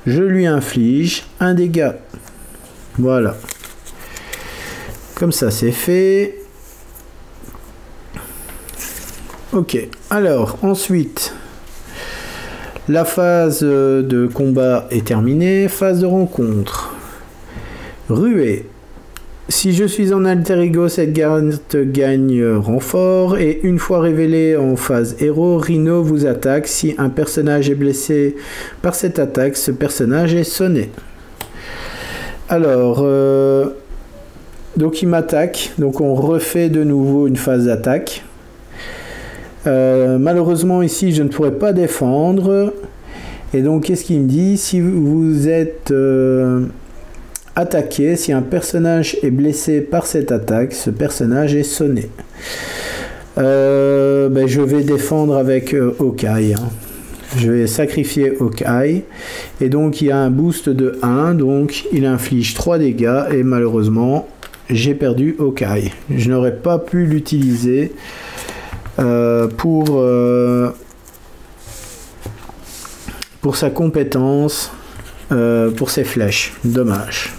je lui inflige un dégât. Voilà. Comme ça, c'est fait. Ok. Alors, ensuite, la phase de combat est terminée. Phase de rencontre. Ruée. Si je suis en alter ego, cette carte gagne renfort. Et une fois révélé en phase héros, Rhino vous attaque. Si un personnage est blessé par cette attaque, ce personnage est sonné. Alors, donc il m'attaque. Donc on refait de nouveau une phase d'attaque. Malheureusement ici je ne pourrais pas défendre. Et donc qu'est-ce qu'il me dit? Si vous êtes attaqué, si un personnage est blessé par cette attaque, ce personnage est sonné. Je vais défendre avec Hawkeye. Je vais sacrifier Hawkeye. Et donc il y a un boost de 1. Donc il inflige 3 dégâts. Et malheureusement j'ai perdu Hawkeye. Je n'aurais pas pu l'utiliser pour sa compétence, pour ses flèches. Dommage.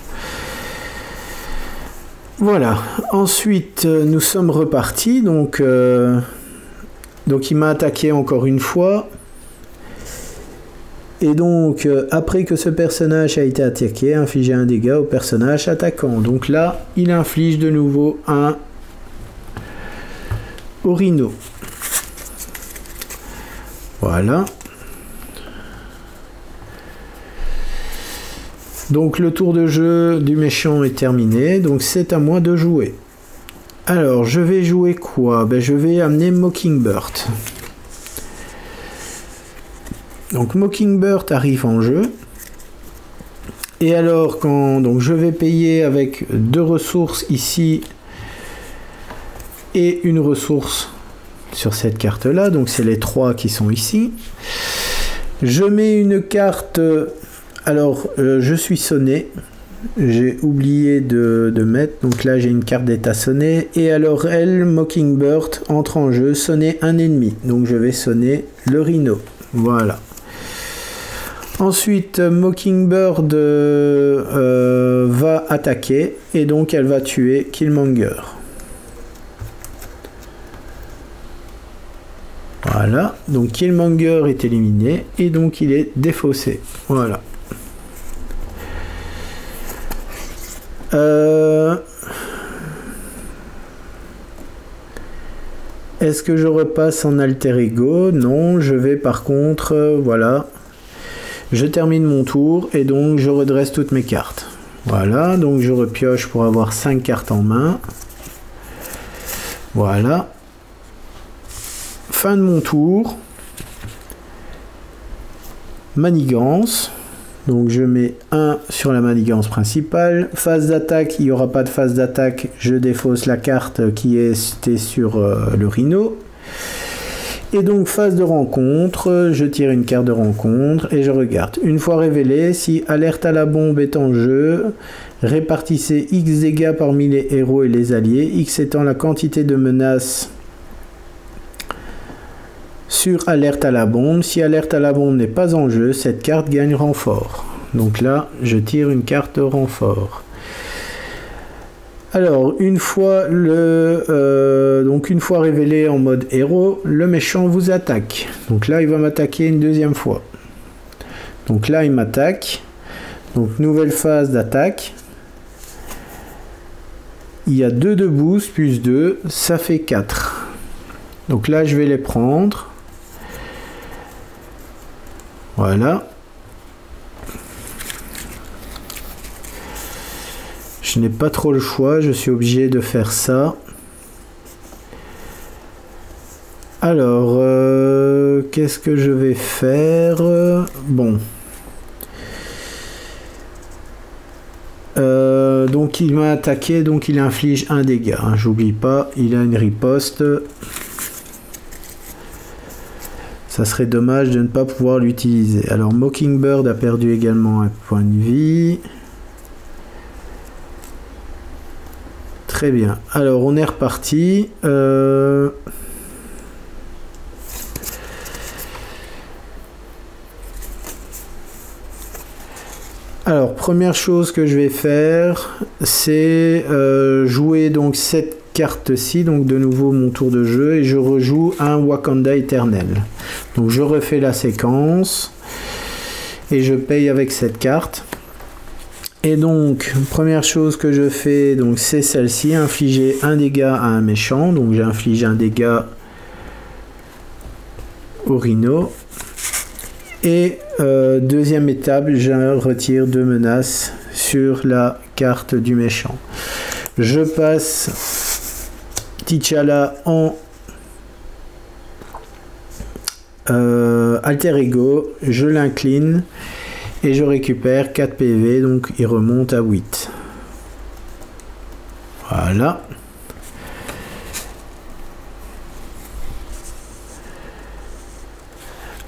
Voilà. Ensuite, nous sommes repartis. Donc il m'a attaqué encore une fois. Et donc, après que ce personnage a été attaqué, infliger un dégât au personnage attaquant. Donc là, il inflige de nouveau un au Rhino. Voilà. Donc le tour de jeu du méchant est terminé. Donc c'est à moi de jouer. Alors, je vais jouer quoi? Je vais amener Mockingbird. Donc Mockingbird arrive en jeu. Et alors, donc je vais payer avec 2 ressources ici et une ressource sur cette carte là, donc c'est les 3 qui sont ici. Je mets une carte, alors je suis sonné, j'ai oublié de mettre, donc là j'ai une carte d'état sonné, et alors elle, Mockingbird, entre en jeu, sonner un ennemi, donc je vais sonner le Rhino, voilà. Ensuite, Mockingbird va attaquer, et donc elle va tuer Killmonger. Voilà, donc Killmonger est éliminé et donc il est défaussé. Voilà. Est-ce que je repasse en alter ego? Non, je vais par contre, voilà. Je termine mon tour et donc je redresse toutes mes cartes. Voilà, donc je repioche pour avoir 5 cartes en main. Voilà. Fin de mon tour. Manigance. Donc je mets 1 sur la manigance principale. Phase d'attaque, il n'y aura pas de phase d'attaque. Je défausse la carte qui était sur le Rhino. Et donc phase de rencontre, je tire une carte de rencontre et je regarde. Une fois révélé, si alerte à la bombe est en jeu, répartissez X dégâts parmi les héros et les alliés, X étant la quantité de menaces sur alerte à la bombe. Si alerte à la bombe n'est pas en jeu, cette carte gagne renfort. Donc là, je tire une carte de renfort. Alors, une fois révélé en mode héros, le méchant vous attaque. Donc là, il va m'attaquer une deuxième fois. Donc là, il m'attaque. Donc, nouvelle phase d'attaque. Il y a 2 de boost, plus 2, ça fait 4. Donc là, je vais les prendre. Voilà. Je n'ai pas trop le choix, je suis obligé de faire ça. Alors, qu'est-ce que je vais faire? Bon. Donc il m'a attaqué, donc il inflige un dégât. Hein, j'oublie pas, il a une riposte. Ça serait dommage de ne pas pouvoir l'utiliser. Alors Mockingbird a perdu également un point de vie. Très bien. Alors on est reparti. première chose que je vais faire, c'est jouer donc cette carte-ci, donc de nouveau mon tour de jeu, et je rejoue un Wakanda éternel. Donc je refais la séquence et je paye avec cette carte. Et donc première chose que je fais, donc c'est celle-ci, infliger un dégât à un méchant. Donc j'ai infligé un dégât au Rhino. Et deuxième étape, je retire 2 menaces sur la carte du méchant. Je passe T'Challa en alter ego, je l'incline et je récupère 4 PV, donc il remonte à 8. Voilà.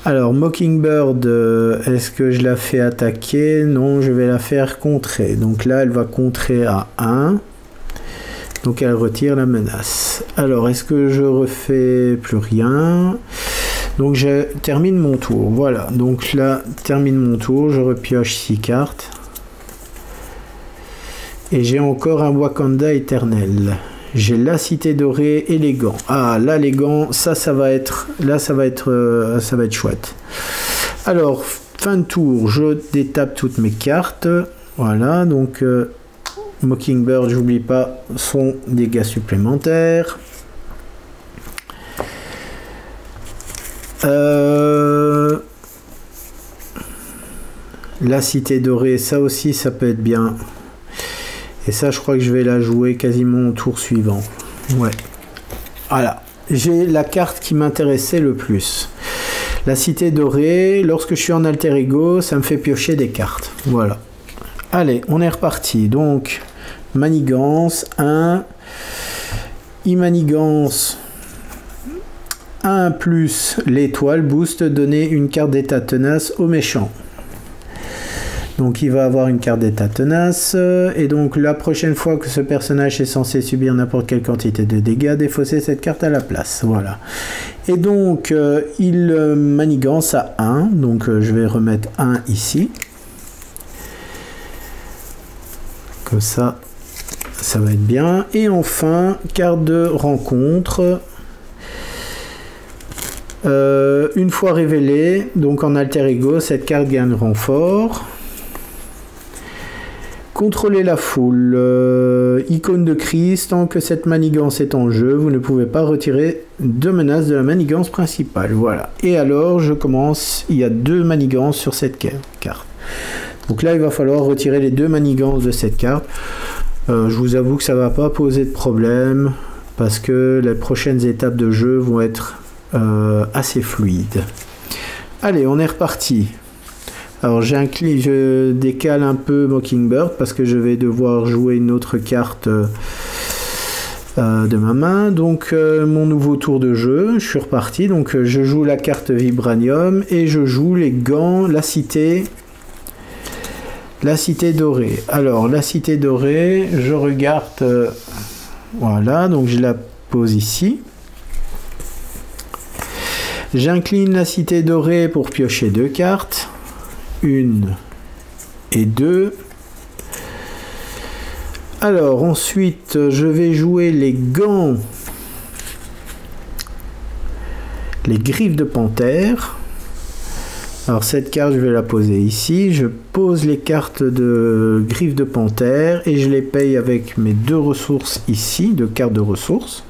Alors Mockingbird, est-ce que je la fais attaquer? Non, je vais la faire contrer. Donc là, elle va contrer à 1. Donc elle retire la menace. Alors, est-ce que je refais plus rien? Donc je termine mon tour. Voilà, donc là, termine mon tour. Je repioche 6 cartes. Et j'ai encore un Wakanda éternel. J'ai la cité dorée et les gants. Ah, là, les gants, ça va être... Là, ça va être chouette. Alors, fin de tour, je détape toutes mes cartes. Voilà, donc... Mockingbird, j'oublie pas son dégâts supplémentaires. La cité dorée, ça aussi, ça peut être bien. Et ça, je crois que je vais la jouer quasiment au tour suivant. Ouais. Voilà. J'ai la carte qui m'intéressait le plus. La cité dorée, lorsque je suis en alter ego, ça me fait piocher des cartes. Voilà. Allez, on est reparti. Donc, manigance 1, manigance 1 plus l'étoile, boost, donner une carte d'état tenace au méchant. Donc il va avoir une carte d'état tenace, et donc la prochaine fois que ce personnage est censé subir n'importe quelle quantité de dégâts, défausser cette carte à la place. Voilà. Et donc il manigance à 1, donc je vais remettre 1 ici. Comme ça, ça va être bien. Et enfin, carte de rencontre. Une fois révélée, donc en alter ego, cette carte gagne renfort. Contrôler la foule. Icône de crise, tant que cette manigance est en jeu, vous ne pouvez pas retirer 2 menaces de la manigance principale. Voilà. Et alors, je commence. Il y a 2 manigances sur cette carte. Donc là, il va falloir retirer les 2 manigances de cette carte. Je vous avoue que ça ne va pas poser de problème parce que les prochaines étapes de jeu vont être assez fluides. Allez, on est reparti. Alors, je décale un peu Mockingbird parce que je vais devoir jouer une autre carte de ma main. Donc, mon nouveau tour de jeu, je suis reparti. Donc, je joue la carte Vibranium et je joue les gants, la cité dorée. Alors, la cité dorée, je regarde... voilà, donc je la pose ici. J'incline la cité dorée pour piocher 2 cartes. 1 et 2. Alors, ensuite, je vais jouer les gants. Les griffes de panthère. Alors cette carte, je vais la poser ici. Je pose les cartes de griffes de panthère et je les paye avec mes 2 ressources ici, 2 cartes de ressources.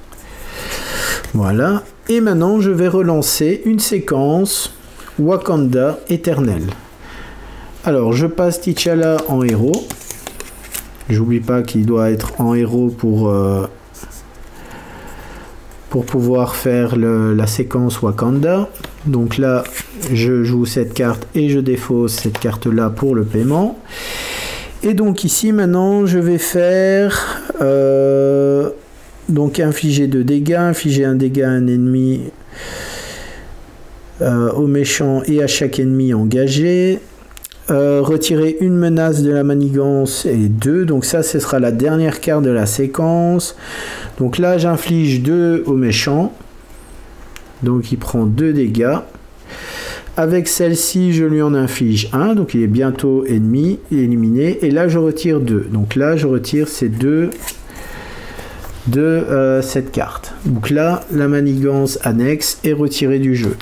Voilà. Et maintenant, je vais relancer une séquence Wakanda éternel. Alors, je passe T'Challa en héros. J'oublie pas qu'il doit être en héros pour pouvoir faire la séquence Wakanda. Donc là, je joue cette carte et je défausse cette carte-là pour le paiement. Et donc ici, maintenant, je vais faire... donc infliger 2 dégâts, infliger un dégât à un ennemi au méchant et à chaque ennemi engagé. Retirer une menace de la manigance et 2, donc ça ce sera la dernière carte de la séquence. Donc là j'inflige 2 au méchant, donc il prend 2 dégâts. Avec celle-ci, je lui en inflige 1, donc il est bientôt éliminé. Et là, je retire 2. Donc là, je retire ces 2 de cette carte. Donc là, la manigance annexe est retirée du jeu.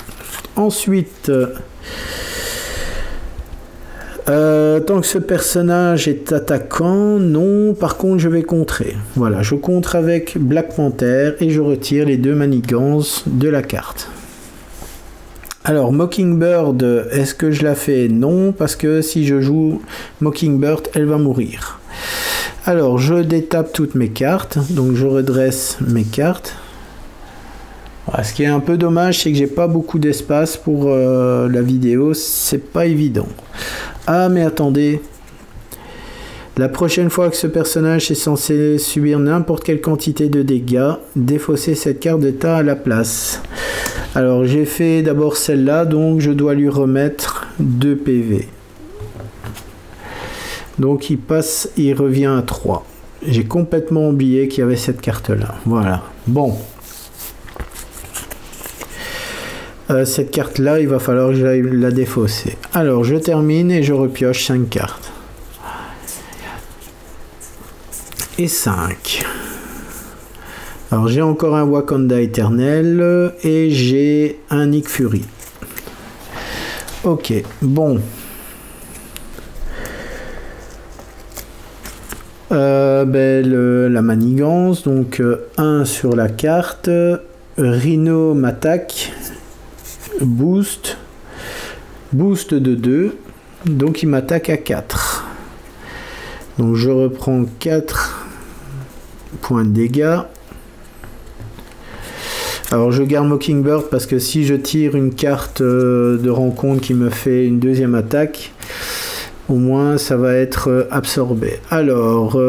Ensuite, tant que ce personnage est attaquant, non. Par contre, je vais contrer. Voilà, je contre avec Black Panther et je retire les 2 manigances de la carte. Alors, Mockingbird, est-ce que je la fais? Non, parce que si je joue Mockingbird, elle va mourir. Alors, je détape toutes mes cartes, donc je redresse mes cartes. Voilà, ce qui est un peu dommage, c'est que j'ai pas beaucoup d'espace pour la vidéo, c'est pas évident. Ah, mais attendez, la prochaine fois que ce personnage est censé subir n'importe quelle quantité de dégâts, défausser cette carte d'état à la place. Alors, j'ai fait d'abord celle-là, donc je dois lui remettre 2 PV. Donc il revient à 3. J'ai complètement oublié qu'il y avait cette carte-là. Voilà. Bon. Cette carte-là, il va falloir que j'aille la défausser. Alors, je termine et je repioche 5 cartes. Et 5. Alors, j'ai encore un Wakanda éternel et j'ai un Nick Fury. Ok, bon. La manigance, donc 1 sur la carte. Rhino m'attaque. Boost de 2. Donc, il m'attaque à 4. Donc, je reprends 4 points de dégâts. Alors je garde Mockingbird parce que si je tire une carte de rencontre qui me fait une deuxième attaque, au moins ça va être absorbé. Alors,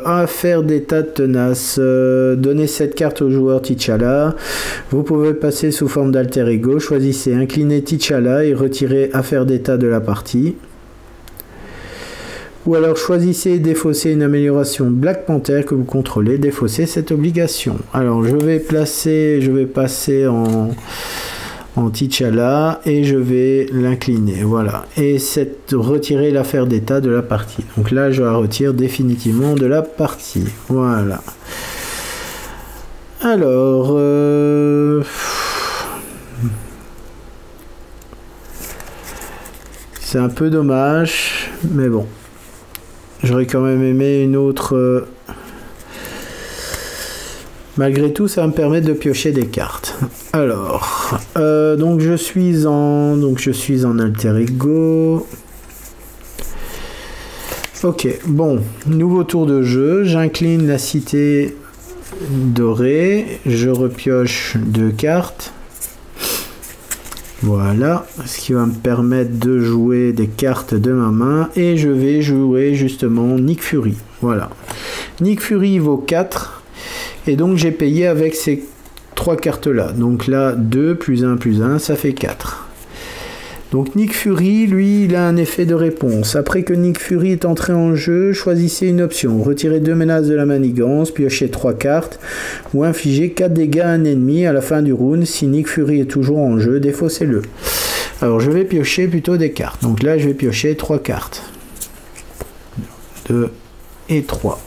affaire d'état de tenace, donnez cette carte au joueur T'Challa. Vous pouvez passer sous forme d'alter ego, choisissez incliner T'Challa et retirer affaire d'état de la partie. Ou alors choisissez et défaussez une amélioration Black Panther que vous contrôlez, défaussez cette obligation. Alors je vais passer en T'Challa et je vais l'incliner, voilà. Et retirer l'affaire d'état de la partie. Donc là je la retire définitivement de la partie, voilà. Alors... c'est un peu dommage, mais bon. J'aurais quand même aimé une autre... Malgré tout, ça va me permettre de piocher des cartes. Alors, donc je suis en alter ego. Ok, bon, nouveau tour de jeu. J'incline la cité dorée. Je repioche 2 cartes. Voilà, ce qui va me permettre de jouer des cartes de ma main. Et je vais jouer justement Nick Fury. Voilà. Nick Fury vaut 4. Et donc j'ai payé avec ces 3 cartes là. Donc là, 2 plus 1 plus 1, ça fait 4. Donc Nick Fury, lui, il a un effet de réponse. Après que Nick Fury est entré en jeu, choisissez une option. Retirez 2 menaces de la manigance, piochez 3 cartes, ou infligez 4 dégâts à un ennemi à la fin du round. Si Nick Fury est toujours en jeu, défaussez-le. Alors je vais piocher plutôt des cartes. Donc là, je vais piocher 3 cartes. 2 et 3.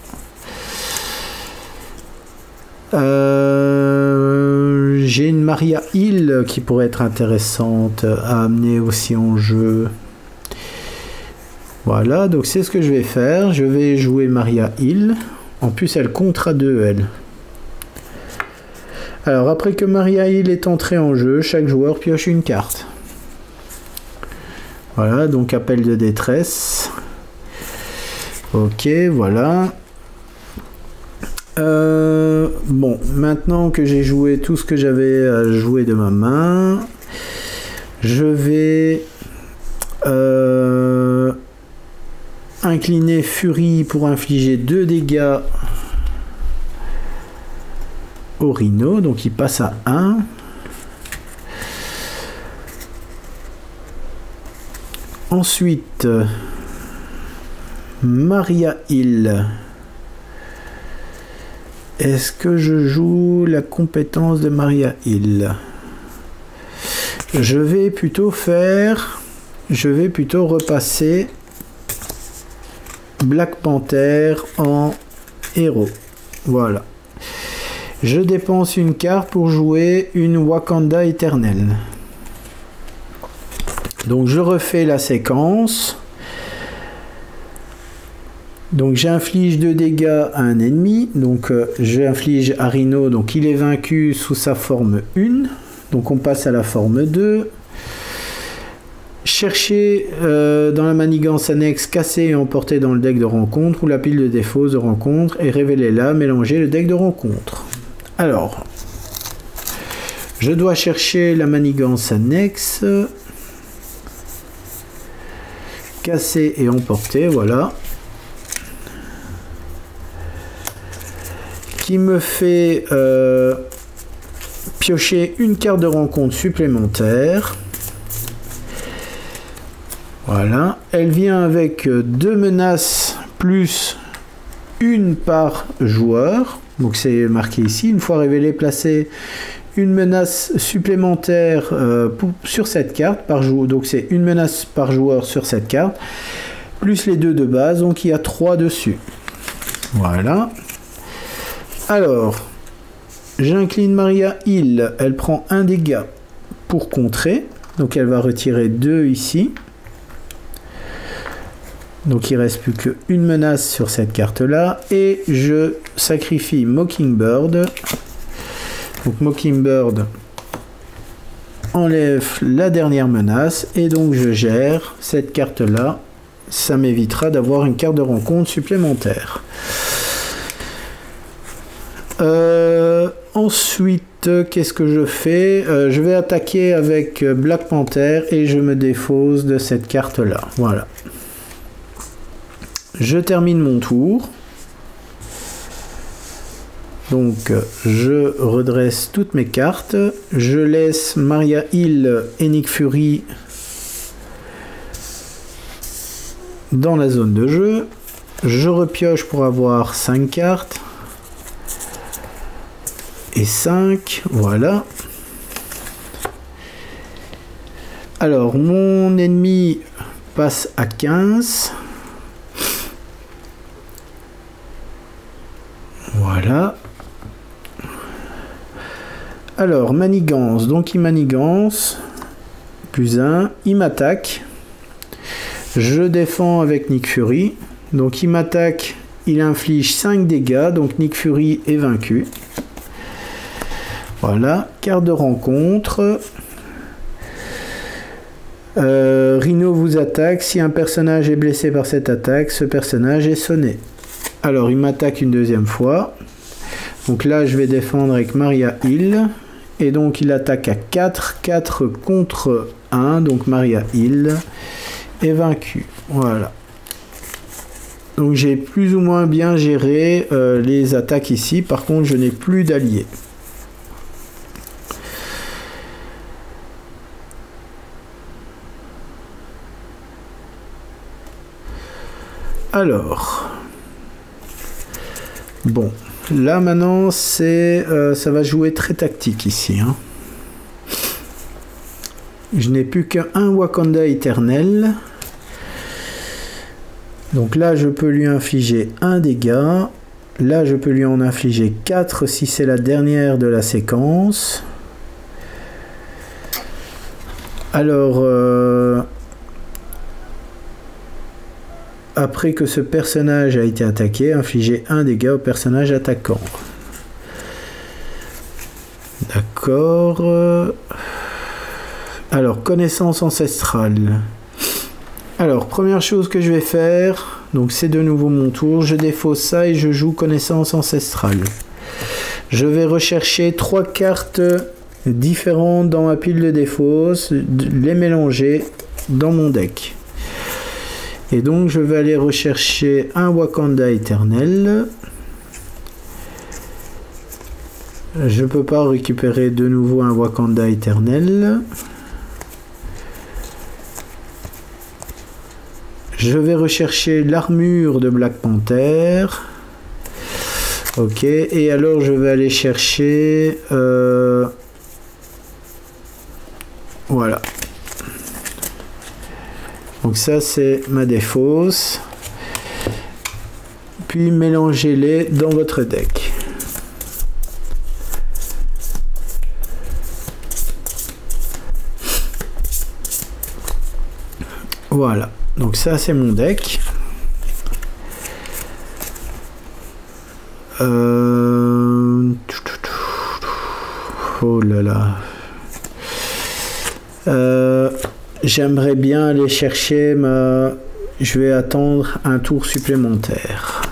J'ai une Maria Hill qui pourrait être intéressante à amener aussi en jeu. Voilà, donc c'est ce que je vais faire. Je vais jouer Maria Hill. En plus, elle contre à 2, elle. Alors, après que Maria Hill est entrée en jeu, chaque joueur pioche une carte. Voilà, donc appel de détresse. Ok, voilà. Bon, maintenant que j'ai joué tout ce que j'avais à jouer de ma main, je vais incliner Fury pour infliger 2 dégâts au Rhino, donc il passe à 1. Ensuite, Maria Hill. Est-ce que je joue la compétence de Maria Hill? je vais plutôt repasser Black Panther en héros. Voilà. Je dépense une carte pour jouer une Wakanda éternelle. Donc je refais la séquence. Donc j'inflige 2 dégâts à un ennemi. Donc j'inflige à Rhino. Donc il est vaincu sous sa forme 1. Donc on passe à la forme 2. Cherchez dans la manigance annexe, casser et emporter dans le deck de rencontre ou la pile de défauts de rencontre et révélez-la, mélangez le deck de rencontre. Alors, je dois chercher la manigance annexe, casser et emporter, voilà. Qui me fait piocher une carte de rencontre supplémentaire. Voilà, elle vient avec 2 menaces plus une par joueur. Donc c'est marqué ici, une fois révélé, placez une menace supplémentaire sur cette carte par joueur. Donc c'est une menace par joueur sur cette carte, plus les 2 de base, donc il y a 3 dessus. Voilà. Alors, j'incline Maria Hill, elle prend 1 dégât pour contrer. Donc elle va retirer 2 ici. Donc il ne reste plus qu'une menace sur cette carte là et je sacrifie Mockingbird. Donc Mockingbird enlève la dernière menace et donc je gère cette carte là. Ça m'évitera d'avoir une carte de rencontre supplémentaire. Ensuite, qu'est-ce que je fais? Je vais attaquer avec Black Panther et je me défausse de cette carte là. Voilà. Je termine mon tour. Donc je redresse toutes mes cartes. Je laisse Maria Hill et Nick Fury dans la zone de jeu. Je repioche pour avoir 5 cartes. Et 5. Voilà. Alors mon ennemi passe à 15. Voilà. Alors, manigance. Donc, il manigance. Plus 1. Il m'attaque. Je défends avec Nick Fury. Donc, il m'attaque. Il inflige 5 dégâts. Donc, Nick Fury est vaincu. Voilà. Carte de rencontre. Rhino vous attaque. Si un personnage est blessé par cette attaque, ce personnage est sonné. Alors, il m'attaque une deuxième fois. Donc là, je vais défendre avec Maria Hill. Et donc, il attaque à 4. 4 contre 1. Donc, Maria Hill est vaincue. Voilà. Donc, j'ai plus ou moins bien géré les attaques ici. Par contre, je n'ai plus d'alliés. Alors... Bon, là maintenant c'est ça va jouer très tactique ici. Hein. Je n'ai plus qu'un Wakanda éternel. Donc là je peux lui infliger 1 dégât. Là je peux lui en infliger 4 si c'est la dernière de la séquence. Alors... Après que ce personnage a été attaqué, infligez 1 dégât au personnage attaquant. D'accord. Alors, connaissance ancestrale. Alors, première chose que je vais faire, donc c'est de nouveau mon tour, je défausse ça et je joue connaissance ancestrale. Je vais rechercher 3 cartes différentes dans ma pile de défausse, les mélanger dans mon deck. Et donc je vais aller rechercher un Wakanda éternel. Je ne peux pas récupérer de nouveau un Wakanda éternel. Je vais rechercher l'armure de Black Panther. Ok, et alors je vais aller chercher Voilà. Donc ça c'est ma défausse. Puis mélangez-les dans votre deck. Voilà, donc ça c'est mon deck. Oh là là. J'aimerais bien aller chercher ma... Je vais attendre un tour supplémentaire.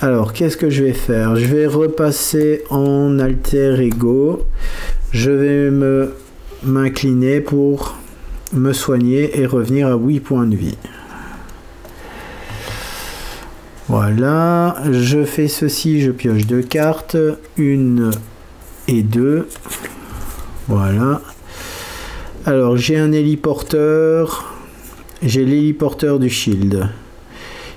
Alors, qu'est-ce que je vais faire? Je vais repasser en alter ego. Je vais m'incliner pour me soigner et revenir à 8 points de vie. Voilà, je fais ceci, je pioche 2 cartes, 1 et 2. Voilà. Alors, j'ai un héliporteur. J'ai l'héliporteur du shield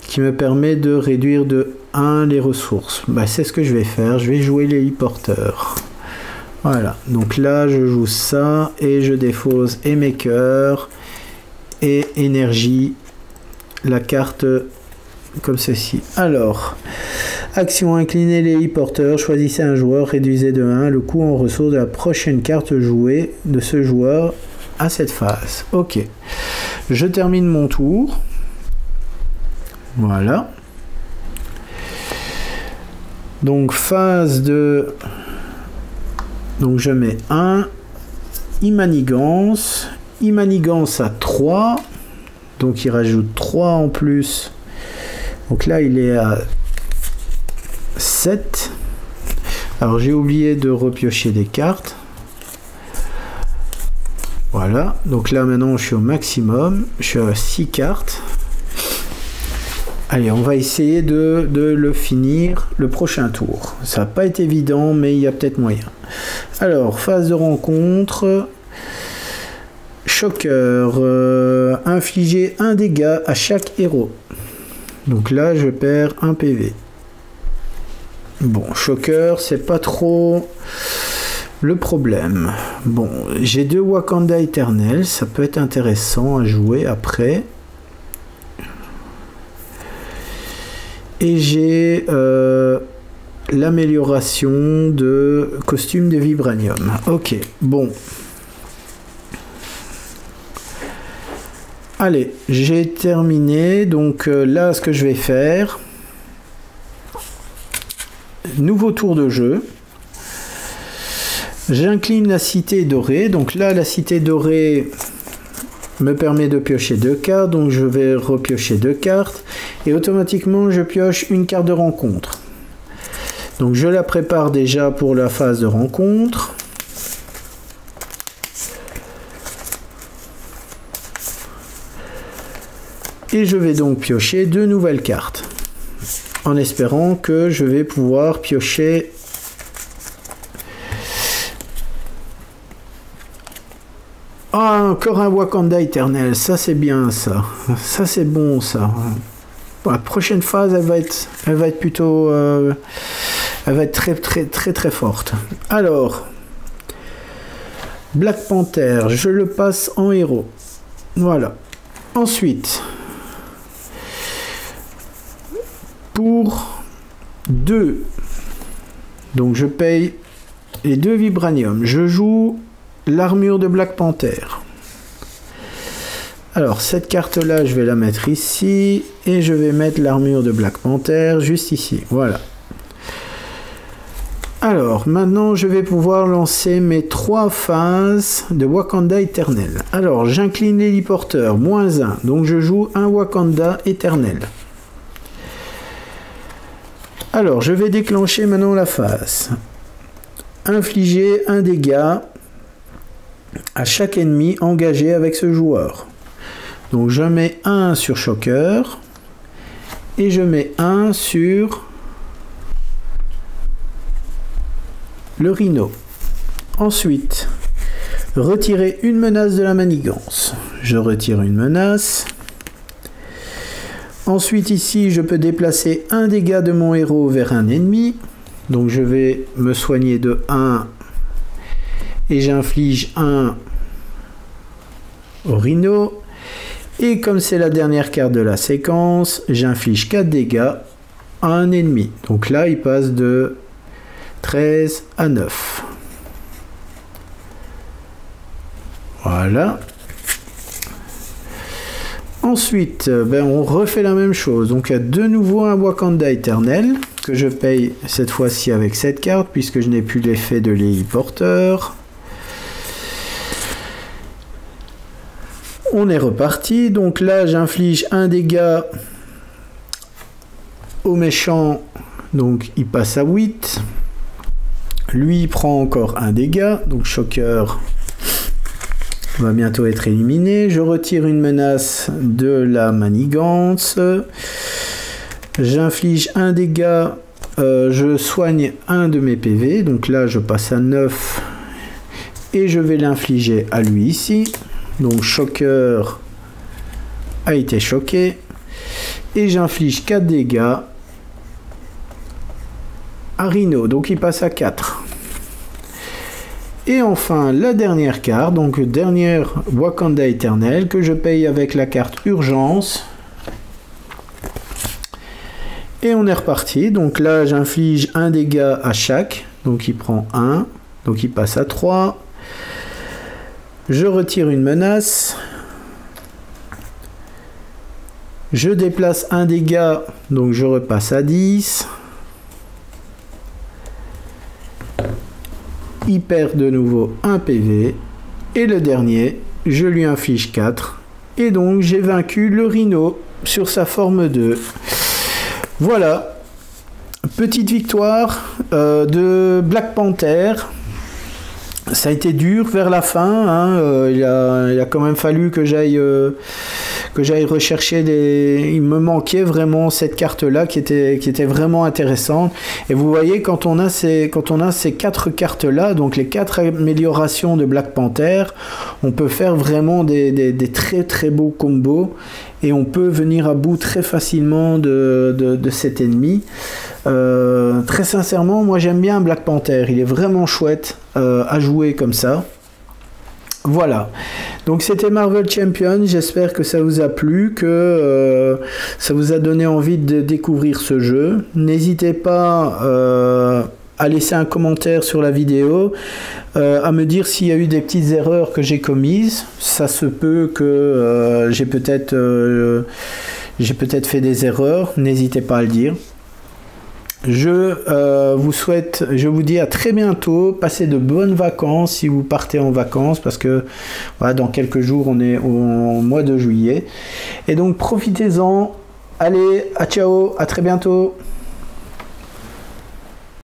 qui me permet de réduire de 1 les ressources. Bah, c'est ce que je vais faire. Je vais jouer l'héliporteur. Voilà. Donc là, je joue ça et je défausse et mes cœurs et énergie. La carte comme ceci. Alors, action incliner l'héliporteur. Choisissez un joueur. Réduisez de 1 le coût en ressources de la prochaine carte jouée de ce joueur à cette phase. Ok. Je termine mon tour. Voilà. Donc phase de... Donc je mets 1. Immanigance. Immanigance à 3. Donc il rajoute 3 en plus. Donc là il est à 7. Alors j'ai oublié de repiocher des cartes. Voilà, donc là maintenant je suis au maximum, je suis à 6 cartes. Allez, on va essayer de le finir le prochain tour. Ça n'a pas été évident, mais il y a peut-être moyen. Alors, phase de rencontre. Choqueur. Infliger 1 dégât à chaque héros. Donc là, je perds 1 PV. Bon, choqueur, c'est pas trop... le problème. Bon, j'ai 2 Wakanda éternels, ça peut être intéressant à jouer après. Et j'ai l'amélioration de costume de vibranium. Ok, bon. Allez, j'ai terminé. Donc là, ce que je vais faire... Nouveau tour de jeu. J'incline la cité dorée. Donc là, la cité dorée me permet de piocher 2 cartes. Donc je vais repiocher 2 cartes. Et automatiquement, je pioche une carte de rencontre. Donc je la prépare déjà pour la phase de rencontre. Et je vais donc piocher 2 nouvelles cartes. En espérant que je vais pouvoir piocher... Ah, encore un Wakanda éternel, ça c'est bien ça. Ça c'est bon ça. Bon, la prochaine phase, elle va être plutôt... elle va être très forte. Alors, Black Panther, je le passe en héros. Voilà. Ensuite, pour 2, donc je paye les 2 vibranium. Je joue l'armure de Black Panther. Alors cette carte là je vais la mettre ici et je vais mettre l'armure de Black Panther juste ici, voilà. Alors maintenant je vais pouvoir lancer mes 3 phases de Wakanda éternel. Alors j'incline l'héliporteur, -1, donc je joue un Wakanda éternel. Alors je vais déclencher maintenant la phase. Infliger 1 dégât à chaque ennemi engagé avec ce joueur. Donc je mets 1 sur Shocker et je mets 1 sur le Rhino. Ensuite, retirer une menace de la manigance. Je retire une menace. Ensuite ici, je peux déplacer 1 dégât de mon héros vers un ennemi. Donc je vais me soigner de 1 et j'inflige 1 au Rhino. Et comme c'est la dernière carte de la séquence, j'inflige 4 dégâts à un ennemi. Donc là, il passe de 13 à 9. Voilà. Ensuite, on refait la même chose. Donc il y a de nouveau un Wakanda éternel que je paye cette fois-ci avec cette carte puisque je n'ai plus l'effet de l'héliporteur. On est reparti. Donc là, j'inflige un dégât au méchant. Donc il passe à 8. Lui, il prend encore un dégât. Donc Shocker va bientôt être éliminé. Je retire une menace de la manigance. J'inflige un dégât. Je soigne un de mes PV. Donc là, je passe à 9. Et je vais l'infliger à lui ici. Donc Shocker a été choqué. Et j'inflige 4 dégâts à Rhino. Donc il passe à 4. Et enfin, la dernière carte, donc dernière Wakanda éternel, que je paye avec la carte urgence. Et on est reparti. Donc là, j'inflige un dégât à chaque. Donc il prend 1. Donc il passe à 3. Je retire une menace. Je déplace un dégât. Donc je repasse à 10. Il perd de nouveau un PV. Et le dernier, je lui inflige 4. Et donc j'ai vaincu le Rhino sur sa forme 2. Voilà. Petite victoire de Black Panther. Ça a été dur vers la fin. Hein. Il a quand même fallu que j'aille rechercher des... Il me manquait vraiment cette carte-là qui était vraiment intéressante. Et vous voyez, quand on a ces 4 cartes-là, donc les 4 améliorations de Black Panther, on peut faire vraiment des très très beaux combos. Et on peut venir à bout très facilement de cet ennemi. Très sincèrement, moi j'aime bien Black Panther. Il est vraiment chouette à jouer comme ça. Voilà, donc c'était Marvel Champions, j'espère que ça vous a plu, que ça vous a donné envie de découvrir ce jeu. N'hésitez pas à laisser un commentaire sur la vidéo, à me dire s'il y a eu des petites erreurs que j'ai commises. Ça se peut que j'ai peut-être fait des erreurs, n'hésitez pas à le dire. Je vous dis à très bientôt, passez de bonnes vacances si vous partez en vacances, parce que voilà, dans quelques jours on est au mois de juillet, et donc profitez-en. Allez, à ciao, à très bientôt.